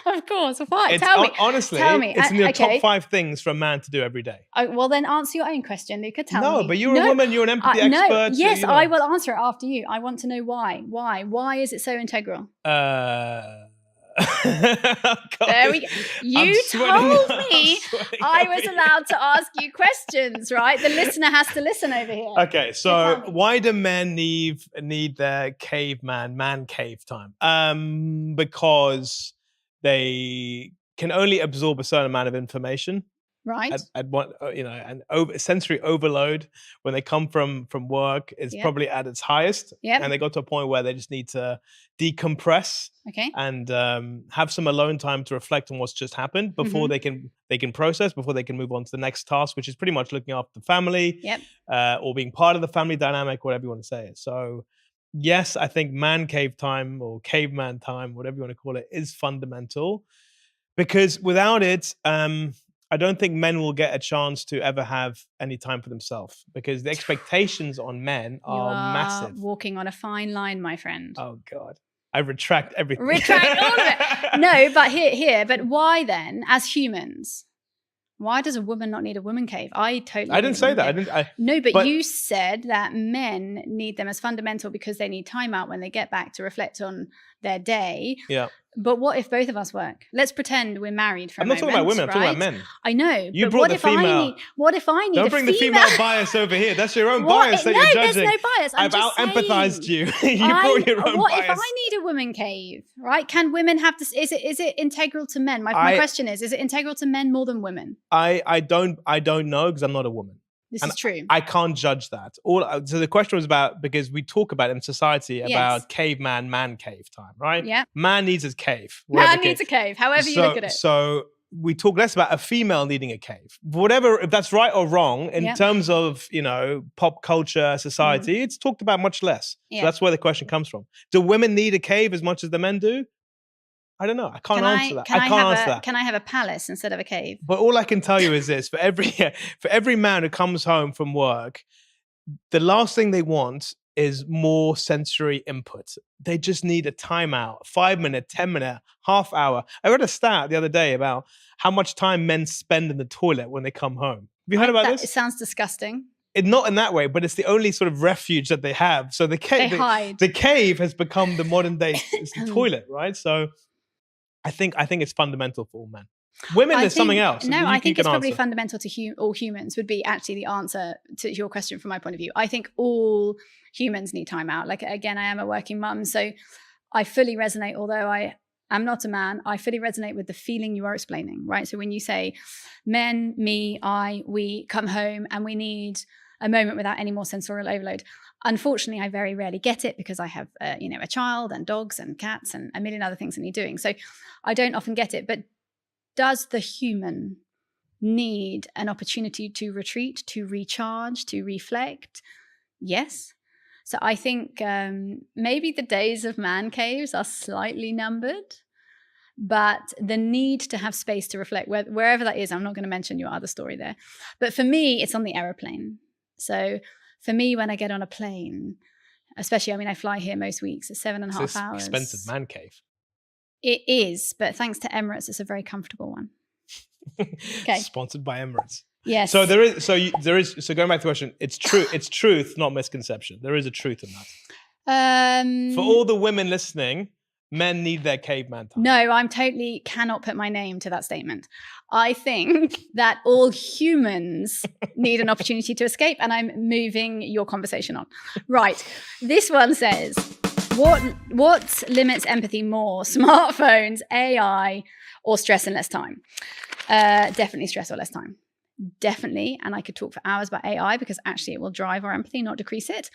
Of course. Why? It's, Tell me. Honestly, Tell me. it's in the Okay. top 5 things for a man to do every day. Oh, well, then answer your own question, Luca. Tell me. No, but you're a woman. You're an empathy expert. No. Yes, so, you know. I will answer it after you. I want to know why. Why is it so integral? There we go. You told me I was allowed to ask you questions, right? The listener has to listen over here. Okay, so why do men need their man cave time? Because they can only absorb a certain amount of information. Right. At one, and sensory overload when they come from work is probably at its highest. Yep. And they got to a point where they just need to decompress. Okay. And have some alone time to reflect on what's just happened before they can process, before they can move on to the next task, which is pretty much looking after the family. Yep. Or being part of the family dynamic, whatever you want to say it. So yes, I think man cave time or caveman time, whatever you want to call it, is fundamental, because without it, I don't think men will get a chance to ever have any time for themselves, because the expectations on men are massive. Walking on a fine line, my friend. Oh God. I retract everything. Retract all of it. No, but but why then, as humans, why does a woman not need a woman cave? I didn't say that. No, but you said that men need them as fundamental because they need time out when they get back to reflect on their day. Yeah. But what if both of us work? Let's pretend we're married for a moment. I'm not talking about women, I'm talking about men. I know. You but brought what the if female. What if I need Don't a bring female? the female bias over here. That's your own bias that you're judging. There's no bias. I've out-empathized you. You brought your own what bias. If I need a woman cave, right? Can women have this? Is it integral to men? My question is it integral to men more than women? I don't know because I'm not a woman. This is true. I can't judge that. So the question was about, because we talk about in society about caveman, man cave time, right? Yeah. Man needs his cave. Man needs a cave, however you look at it. So we talk less about a female needing a cave. Whatever, if that's right or wrong, in terms of, pop culture, society, it's talked about much less. Yeah. So that's where the question comes from. Do women need a cave as much as the men do? I don't know. I can't answer that. I can't answer that. Can I have a palace instead of a cave? But all I can tell you is this: for every man who comes home from work, the last thing they want is more sensory input. They just need a timeout, 5 minute, 10 minute, half hour. I read a stat the other day about how much time men spend in the toilet when they come home. Have you heard about It this? sounds disgusting. Not in that way, but it's the only sort of refuge that they have. So They the hide. cave has become the modern day it's the toilet, right? So I think it's fundamental for all men. Women, there's something else. No, I think can it's probably answer. fundamental to all humans would be actually the answer to your question from my point of view. I think all humans need time out. Like, again, I am a working mum, so I fully resonate, although I am not a man, I fully resonate with the feeling you are explaining, right? So when you say men, me, we come home and we need a moment without any more sensorial overload. Unfortunately, I very rarely get it because I have, a child and dogs and cats and a million other things that need doing. So I don't often get it. But does the human need an opportunity to retreat, to recharge, to reflect? Yes. So I think maybe the days of man caves are slightly numbered, but the need to have space to reflect, wherever that is, I'm not going to mention your other story there. But for me, it's on the aeroplane. So for me, when I get on a plane, especially, I fly here most weeks, it's 7.5 hours. Expensive man cave. It is, but thanks to Emirates, it's a very comfortable one. Okay. Sponsored by Emirates. Yes. So there is. So going back to the question, it's true. It's truth, not misconception. There is a truth in that. For all the women listening, men need their caveman time. No, I'm totally cannot put my name to that statement. I think that all humans need an opportunity to escape, and I'm moving your conversation on. Right. This one says, what limits empathy more? Smartphones, AI, or stress and less time? Definitely stress or less time. Definitely. And I could talk for hours about AI because actually it will drive our empathy, not decrease it.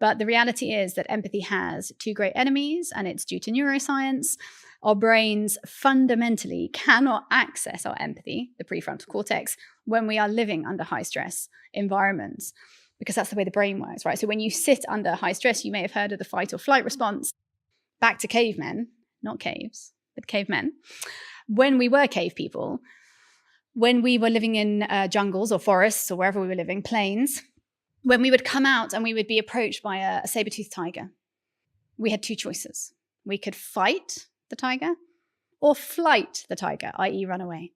But the reality is that empathy has two great enemies, and it's due to neuroscience. Our brains fundamentally cannot access our empathy, the prefrontal cortex, when we are living under high stress environments, because that's the way the brain works, right? So when you sit under high stress, you may have heard of the fight or flight response. Back to cavemen, not caves, but cavemen. When we were cave people, when we were living in jungles or forests or wherever we were living, plains, when we would come out and we would be approached by a saber-toothed tiger, we had two choices. We could fight the tiger or flight the tiger, i.e. run away.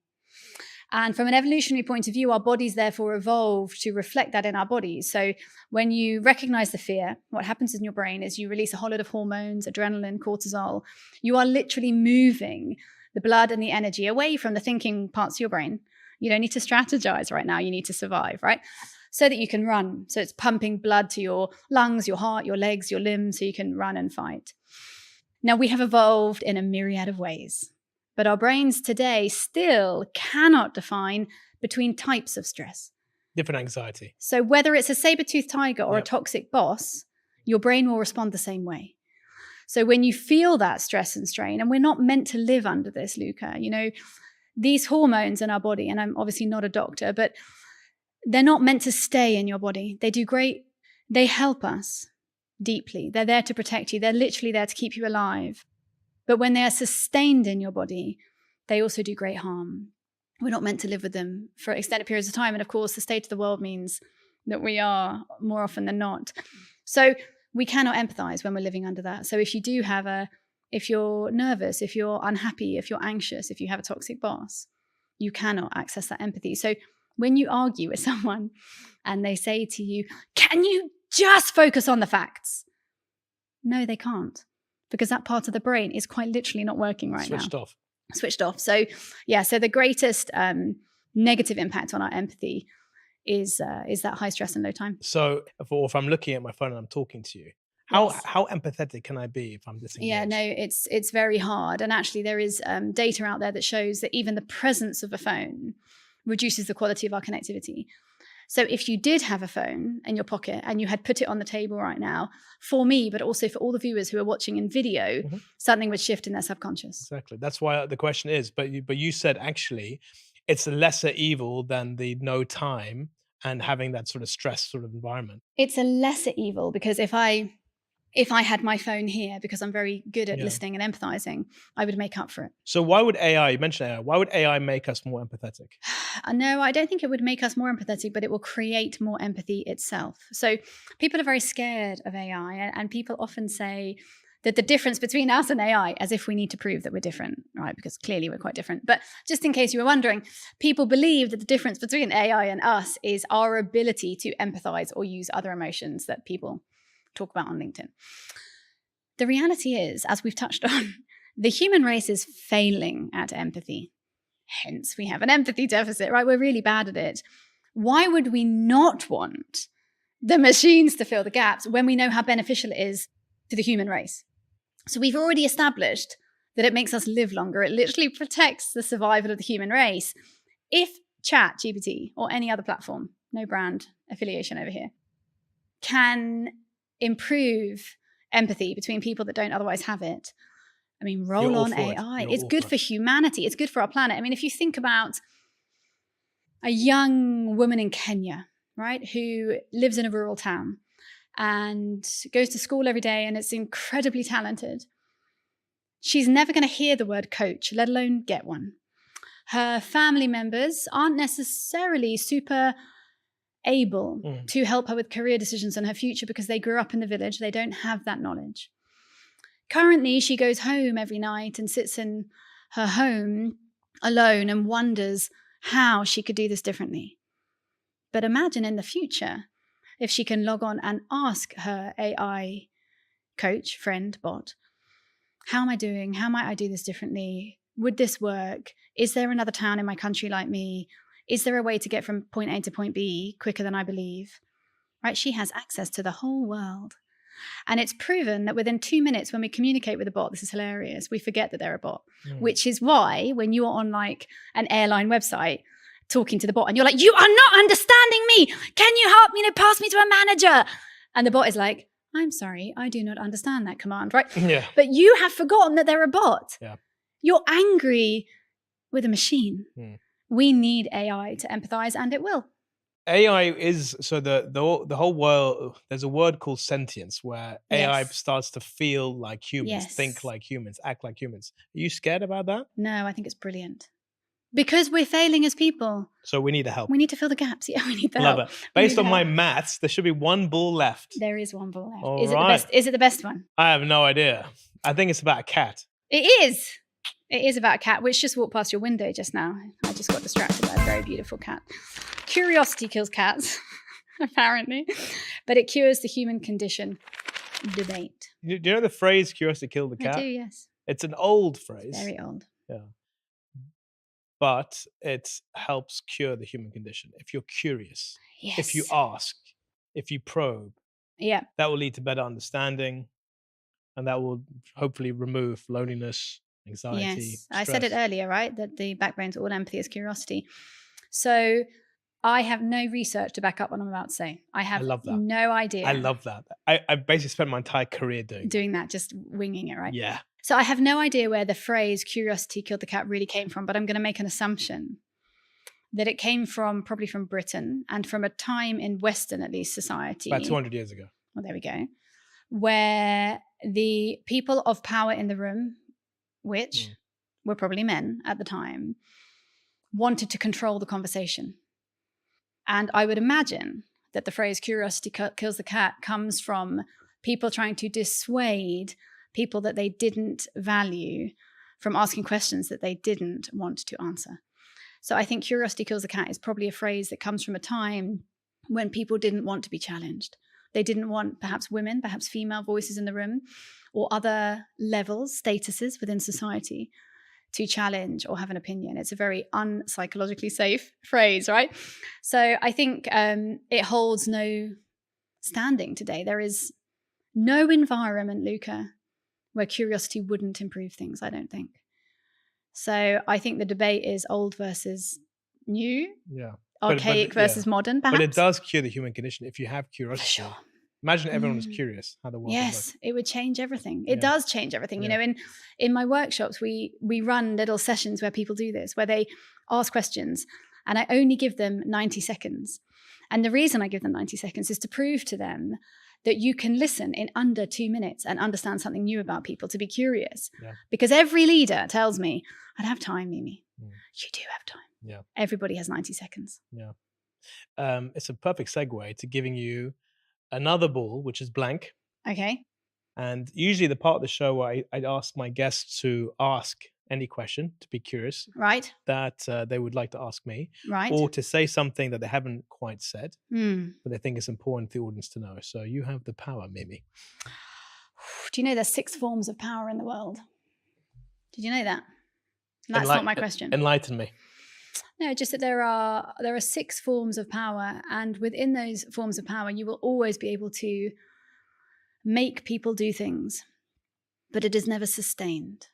And from an evolutionary point of view, our bodies therefore evolved to reflect that in our bodies. So when you recognize the fear, what happens in your brain is you release a whole lot of hormones, adrenaline, cortisol. You are literally moving the blood and the energy away from the thinking parts of your brain. You don't need to strategize right now. You need to survive, right? So that you can run. So it's pumping blood to your lungs, your heart, your legs, your limbs, so you can run and fight. Now, we have evolved in a myriad of ways, but our brains today still cannot define between types of stress. Different anxiety. So whether it's a saber-toothed tiger or a toxic boss, your brain will respond the same way. So when you feel that stress and strain, and we're not meant to live under this, Luca, these hormones in our body, and I'm obviously not a doctor, but they're not meant to stay in your body. They do great. They help us deeply. They're there to protect you. They're literally there to keep you alive. But when they are sustained in your body, they also do great harm. We're not meant to live with them for extended periods of time. And of course, the state of the world means that we are more often than not. So we cannot empathize when we're living under that. So if you do have if you're nervous, if you're unhappy, if you're anxious, if you have a toxic boss, you cannot access that empathy. So when you argue with someone and they say to you, can you just focus on the facts? No, they can't, because that part of the brain is quite literally not working right now. Switched off. So so the greatest negative impact on our empathy is that high stress and low time. So if I'm looking at my phone and I'm talking to you, how empathetic can I be if I'm disengaged? Yeah, no, it's very hard. And actually there is data out there that shows that even the presence of a phone reduces the quality of our connectivity. So if you did have a phone in your pocket and you had put it on the table right now, for me, but also for all the viewers who are watching in video, something would shift in their subconscious. Exactly. That's why the question is, but you said actually it's a lesser evil than the no time and having that sort of stress sort of environment. It's a lesser evil because if I had my phone here, because I'm very good at listening and empathizing, I would make up for it. So why would AI, you mentioned AI, why would AI make us more empathetic? No, I don't think it would make us more empathetic, but it will create more empathy itself. So people are very scared of AI, and people often say that the difference between us and AI, as if we need to prove that we're different, right? Because clearly we're quite different. But just in case you were wondering, people believe that the difference between AI and us is our ability to empathize or use other emotions that people talk about on LinkedIn. The reality is, as we've touched on, the human race is failing at empathy. Hence, we have an empathy deficit, right? We're really bad at it. Why would we not want the machines to fill the gaps when we know how beneficial it is to the human race? So we've already established that it makes us live longer. It literally protects the survival of the human race. If ChatGPT or any other platform, no brand affiliation over here, can improve empathy between people that don't otherwise have it, I mean, roll on AI. It's good for humanity. It's good for our planet. I mean, if you think about a young woman in Kenya, right, who lives in a rural town and goes to school every day and is incredibly talented, she's never going to hear the word coach, let alone get one. Her family members aren't necessarily super able to help her with career decisions and her future because they grew up in the village. They don't have that knowledge. Currently, she goes home every night and sits in her home alone and wonders how she could do this differently. But imagine in the future if she can log on and ask her AI coach, friend, bot, how am I doing? How might I do this differently? Would this work? Is there another town in my country like me? Is there a way to get from point A to point B quicker than I believe? Right? She has access to the whole world. And it's proven that within 2 minutes when we communicate with a bot, this is hilarious, we forget that they're a bot, which is why when you're on like an airline website talking to the bot and you're like, you are not understanding me. Can you help me? Pass me to a manager. And the bot is like, I'm sorry, I do not understand that command, right? Yeah. But you have forgotten that they're a bot. Yeah. You're angry with a machine. We need AI to empathize, and it will. AI is so the whole world. There's a word called sentience, where AI Yes. starts to feel like humans, Yes. think like humans, act like humans. Are you scared about that? No, I think it's brilliant. Because we're failing as people. So we need the help. We need to fill the gaps. Yeah, we need the Love help. it. We Based need on the my help. maths, there should be one ball left. There is one ball left. All Is it right. the best? Is it the best one? I have no idea. I think it's about a cat. It is. It is about a cat, which just walked past your window just now. I just got distracted by a very beautiful cat. Curiosity kills cats, apparently, but it cures the human condition debate. Do you know the phrase "curiosity killed the cat"? I do, yes. It's an old phrase. Very old. Yeah. But it helps cure the human condition. If you're curious, Yes. if you ask, if you probe, Yeah. that will lead to better understanding, and that will hopefully remove loneliness, anxiety. Yes. I said it stress. earlier, right? That the backbone to all empathy is curiosity. So I have no research to back up what I'm about to say. I have love that. no idea. I love that. I basically spent my entire career doing that, just winging it, right? Yeah. So I have no idea where the phrase curiosity killed the cat really came from, but I'm going to make an assumption that it came from probably from Britain and from a time in Western, at least, society. About 200 years ago. Well, there we go. Where the people of power in the room, which were probably men at the time, wanted to control the conversation. And I would imagine that the phrase curiosity kills the cat comes from people trying to dissuade people that they didn't value from asking questions that they didn't want to answer. So I think curiosity kills the cat is probably a phrase that comes from a time when people didn't want to be challenged. They didn't want perhaps women, perhaps female voices in the room, or other levels, statuses within society to challenge or have an opinion. It's a very unpsychologically safe phrase, right? So I think it holds no standing today. There is no environment, Luca, where curiosity wouldn't improve things, I don't think. So I think the debate is old versus new, Yeah. archaic versus modern, perhaps. But it does cure the human condition if you have curiosity. For sure. Imagine everyone was curious how the world would Yes, look. it would change everything. It Yeah. does change everything. You know, in my workshops, we run little sessions where people do this, where they ask questions, and I only give them 90 seconds. And the reason I give them 90 seconds is to prove to them that you can listen in under 2 minutes and understand something new about people, to be curious. Yeah. Because every leader tells me, I'd have time, Mimi. You do have time. Yeah. Everybody has 90 seconds. Yeah. It's a perfect segue to giving you another ball, which is blank. Okay. And usually the part of the show where I ask my guests to ask any question, to be curious, Right. that they would like to ask me, Right. or to say something that they haven't quite said, Hmm. but they think it's important for the audience to know. So you have the power, Mimi. Do you know there's 6 forms of power in the world? Did you know that? That's not my question. Enlighten me. No, just that there are 6 forms of power, and within those forms of power, you will always be able to make people do things, but it is never sustained.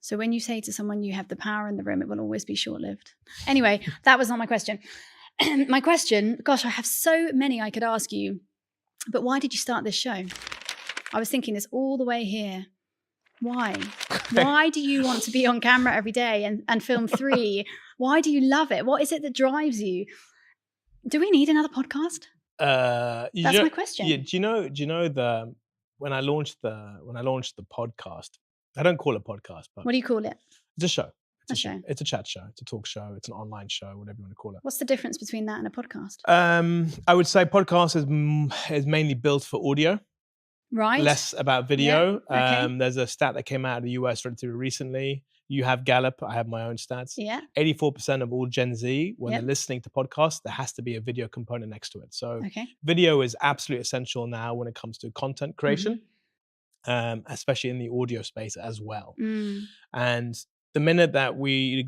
So when you say to someone you have the power in the room, it will always be short-lived. Anyway, that was not my question. My question, gosh, I have so many I could ask you, but why did you start this show? I was thinking this all the way here. Why? Why do you want to be on camera every day and film 3? Why do you love it? What is it that drives you? Do we need another podcast? That's my question. Yeah, do you know the when I launched the podcast, I don't call it podcast, but What do you call it? it's a show. A show. It's a chat show. It's a talk show. It's an online show, whatever you want to call it. What's the difference between that and a podcast? I would say podcast is mainly built for audio, Right. less about video. Yeah. Okay. There's a stat that came out of the US relatively recently. You have Gallup. I have my own stats. Yeah. 84% of all Gen Z, when Yep. they're listening to podcasts, there has to be a video component next to it. So Okay. video is absolutely essential now when it comes to content creation, Mm-hmm. especially in the audio space as well. Mm. And the minute that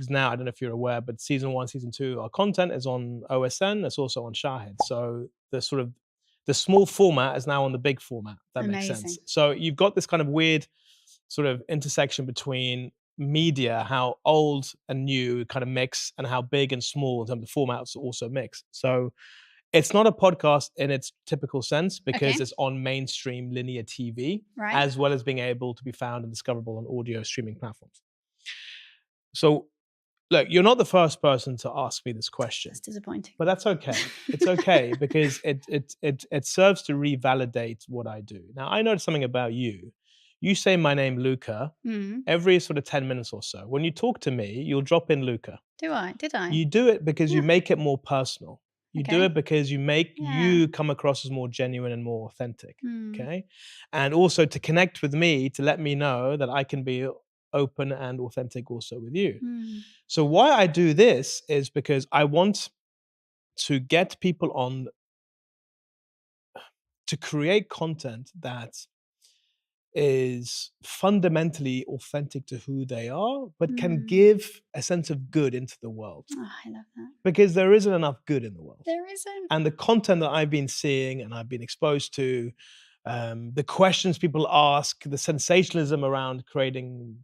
now, I don't know if you're aware, but season 1, season 2, our content is on OSN. It's also on Shahid. So the small format is now on the big format. That makes sense. Amazing. So you've got this kind of weird sort of intersection between media, how old and new kind of mix, and how big and small in terms of formats also mix. So it's not a podcast in its typical sense because Okay. it's on mainstream linear TV, Right. as well as being able to be found and discoverable on audio streaming platforms. So look, you're not the first person to ask me this question, That's disappointing. but that's okay. It's okay because it serves to revalidate what I do. Now, I noticed something about you. You say my name, Luca, Mm. every sort of 10 minutes or so. When you talk to me, you'll drop in Luca. Do I? Did I? You do it because you Yeah. make it more personal. You do Okay. it because you make Yeah. you come across as more genuine and more authentic. Mm. Okay. And also to connect with me, to let me know that I can be open and authentic also with you. Mm. So why I do this is because I want to get people on to create content that is fundamentally authentic to who they are, but can Mm. give a sense of good into the world. Oh, I love that. Because there isn't enough good in the world. There isn't. And the content that I've been seeing and I've been exposed to, the questions people ask, the sensationalism around creating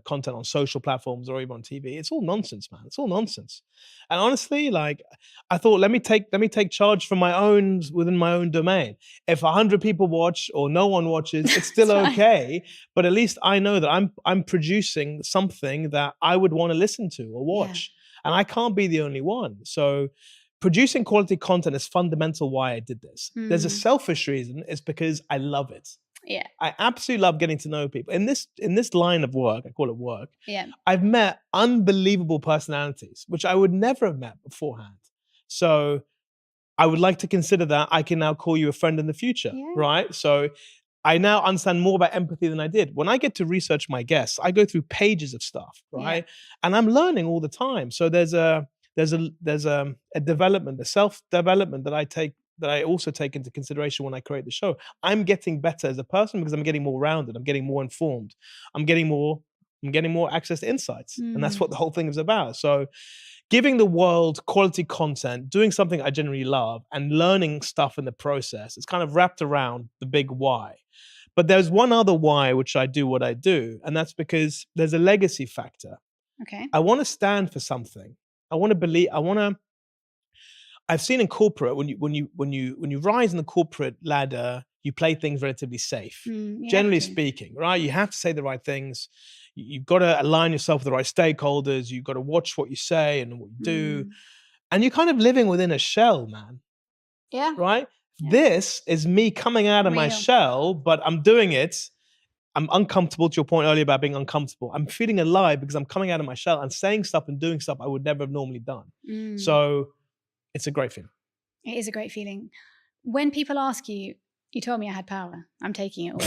content on social platforms or even on TV, it's all nonsense, man. It's all nonsense. And honestly, like, I thought, let me take charge from within my own domain. If 100 people watch or no one watches, it's still It's fine. okay. But at least I know that I'm producing something that I would want to listen to or watch. And I can't be the only one. So producing quality content is fundamental why I did this. There's a Mm. selfish reason. It's because I love it. Yeah. I absolutely love getting to know people. In this line of work, I call it work, Yeah. I've met unbelievable personalities, which I would never have met beforehand. So I would like to consider that I can now call you a friend in the future, Yeah. right? So I now understand more about empathy than I did. When I get to research my guests, I go through pages of stuff, right? And I'm learning all the time. So there's a development, a self-development that I also take into consideration when I create the show. I'm getting better as a person because I'm getting more rounded. I'm getting more informed. I'm getting more access to insights. And that's Mm. what the whole thing is about. So giving the world quality content, doing something I genuinely love, and learning stuff in the process, it's kind of wrapped around the big why. But there's one other why which I do what I do, and that's because there's a legacy factor. Okay. I want to stand for something. I want to believe. I've seen in corporate when you rise in the corporate ladder, you play things relatively safe. Mm, you have Generally to. speaking, right? You have to say the right things. You've got to align yourself with the right stakeholders. You've got to watch what you say and what you do. Mm. And you're kind of living within a shell, man. Yeah. Right? Yeah. This is me coming out of my Real. shell, but I'm doing it I'm uncomfortable, to your point earlier about being uncomfortable. I'm feeling alive because I'm coming out of my shell and saying stuff and doing stuff I would never have normally done. So it's a great feeling. It is a great feeling. When people ask you, you told me I had power. I'm taking it all.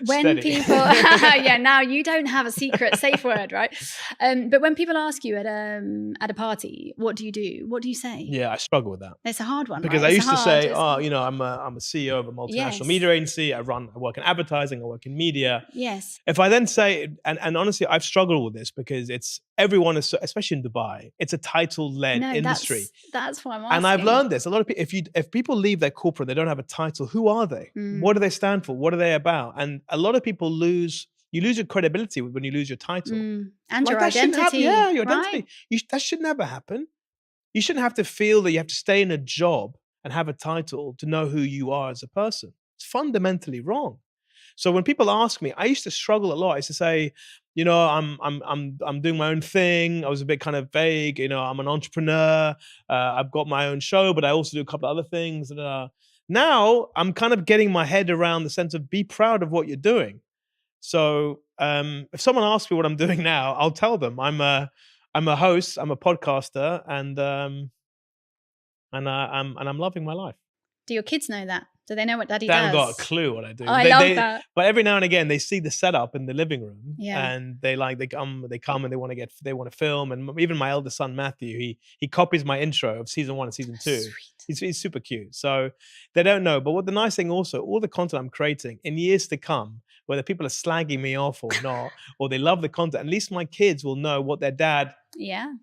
When Steady. people, yeah, now you don't have a secret safe word, right? But when people ask you at a party, what do you do? What do you say? Yeah, I struggle with that. It's a hard one, Because right? I It's used to hard. say, It's- I'm a CEO of a multinational Yes. media agency. I work in advertising. I work in media. Yes. If I then say, and honestly, I've struggled with this because everyone is, especially in Dubai, it's a title-led No, industry. that's why I'm asking. And I've learned this. A lot of people, if people leave their corporate, they don't have a title. Who are they? What do they stand for? What are they about? And a lot of people lose your credibility when you lose your title. And Like, your that shouldn't happen. identity. Yeah, your right? identity. That should never happen. You shouldn't have to feel that you have to stay in a job and have a title to know who you are as a person. It's fundamentally wrong. So when people ask me, I used to struggle a lot. I used to say, I'm doing my own thing. I was a bit kind of vague. I'm an entrepreneur. I've got my own show, but I also do a couple of other things. Now I'm kind of getting my head around the sense of be proud of what you're doing. So if someone asks me what I'm doing now, I'll tell them I'm a host, I'm a podcaster, and I'm loving my life. Do your kids know that? Do they know what Daddy They haven't does? got a clue what I do. I love that. But every now and again, they see the setup in the living room, Yeah. and they come and they want to film. And even my eldest son Matthew, he copies my intro of season 1 and season 2. Sweet. He's super cute. So they don't know. But what the nice thing also, all the content I'm creating in years to come, whether people are slagging me off or not, or they love the content, at least my kids will know what their dad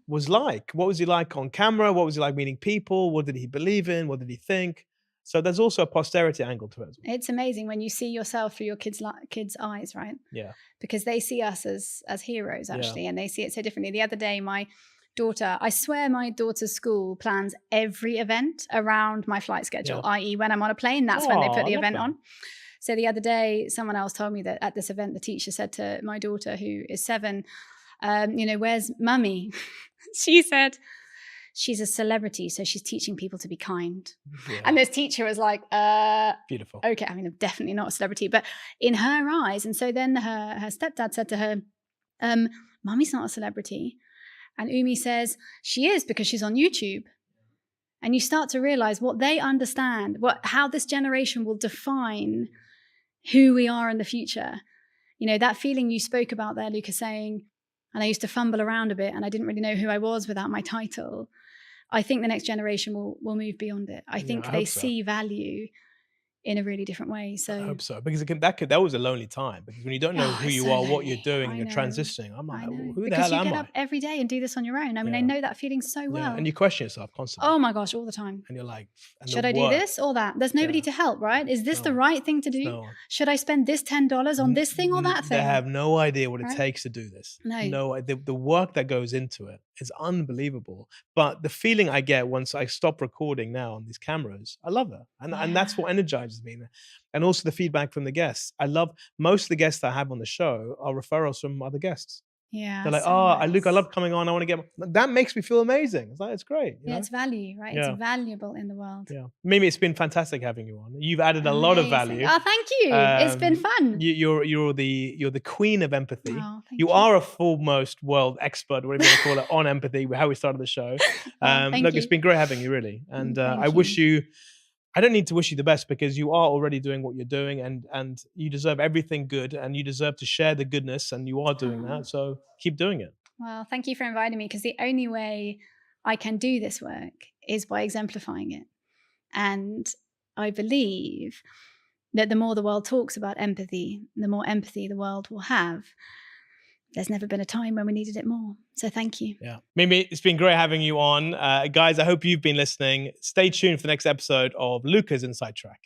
was like. What was he like on camera? What was he like meeting people? What did he believe in? What did he think? So there's also a posterity angle to it as well. It's amazing when you see yourself through your kids' eyes, right? Yeah. Because they see us as heroes, actually, and they see it so differently. The other day, my daughter, I swear my daughter's school plans every event around my flight schedule, i.e. when I'm on a plane, that's when they put the event on. So the other day, someone else told me that at this event, the teacher said to my daughter, who is 7, where's mummy? She said, she's a celebrity, so she's teaching people to be kind. Yeah. And this teacher was like, beautiful. Okay, I mean, I'm definitely not a celebrity, but in her eyes. And so then her stepdad said to her, Mummy's not a celebrity. And Umi says, she is because she's on YouTube. And you start to realize what they understand, how this generation will define who we are in the future. That feeling you spoke about there, Luca, saying, and I used to fumble around a bit and I didn't really know who I was without my title. I think the next generation will move beyond it. I think they see value in a really different way. So I hope so, because that was a lonely time, because when you don't know who you are, what you're doing, and you're transitioning, I'm like, who the hell am I? Because you get up every day and do this on your own. I mean, I know that feeling so well. And you question yourself constantly. Oh my gosh, all the time. And you're like, should I do this or that? There's nobody to help, right? Is this the right thing to do? No. Should I spend this $10 on this thing or that thing? They have no idea what it takes to do this. No. The work that goes into it is unbelievable. But the feeling I get once I stop recording now on these cameras, I love it. And that's what energizes me. And also the feedback from the guests. I love most of the guests that I have on the show are referrals from other guests. Yeah. They're like, Luke, I love coming on. I want to get that makes me feel amazing. It's great. You know? It's value, right? Yeah. It's valuable in the world. Yeah. Mimi, it's been fantastic having you on. You've added a lot of value. Oh, thank you. It's been fun. You're the queen of empathy. Oh, thank you are a foremost world expert, whatever you want to call it, on empathy, how we started the show. Look, it's been great having you, really. And I don't need to wish you the best, because you are already doing what you're doing, and you deserve everything good, and you deserve to share the goodness, and you are doing that. So keep doing it. Well, thank you for inviting me, because the only way I can do this work is by exemplifying it. And I believe that the more the world talks about empathy, the more empathy the world will have. There's never been a time when we needed it more. So thank you. Yeah. Mimi, it's been great having you on. Guys, I hope you've been listening. Stay tuned for the next episode of Luca's Inside Track.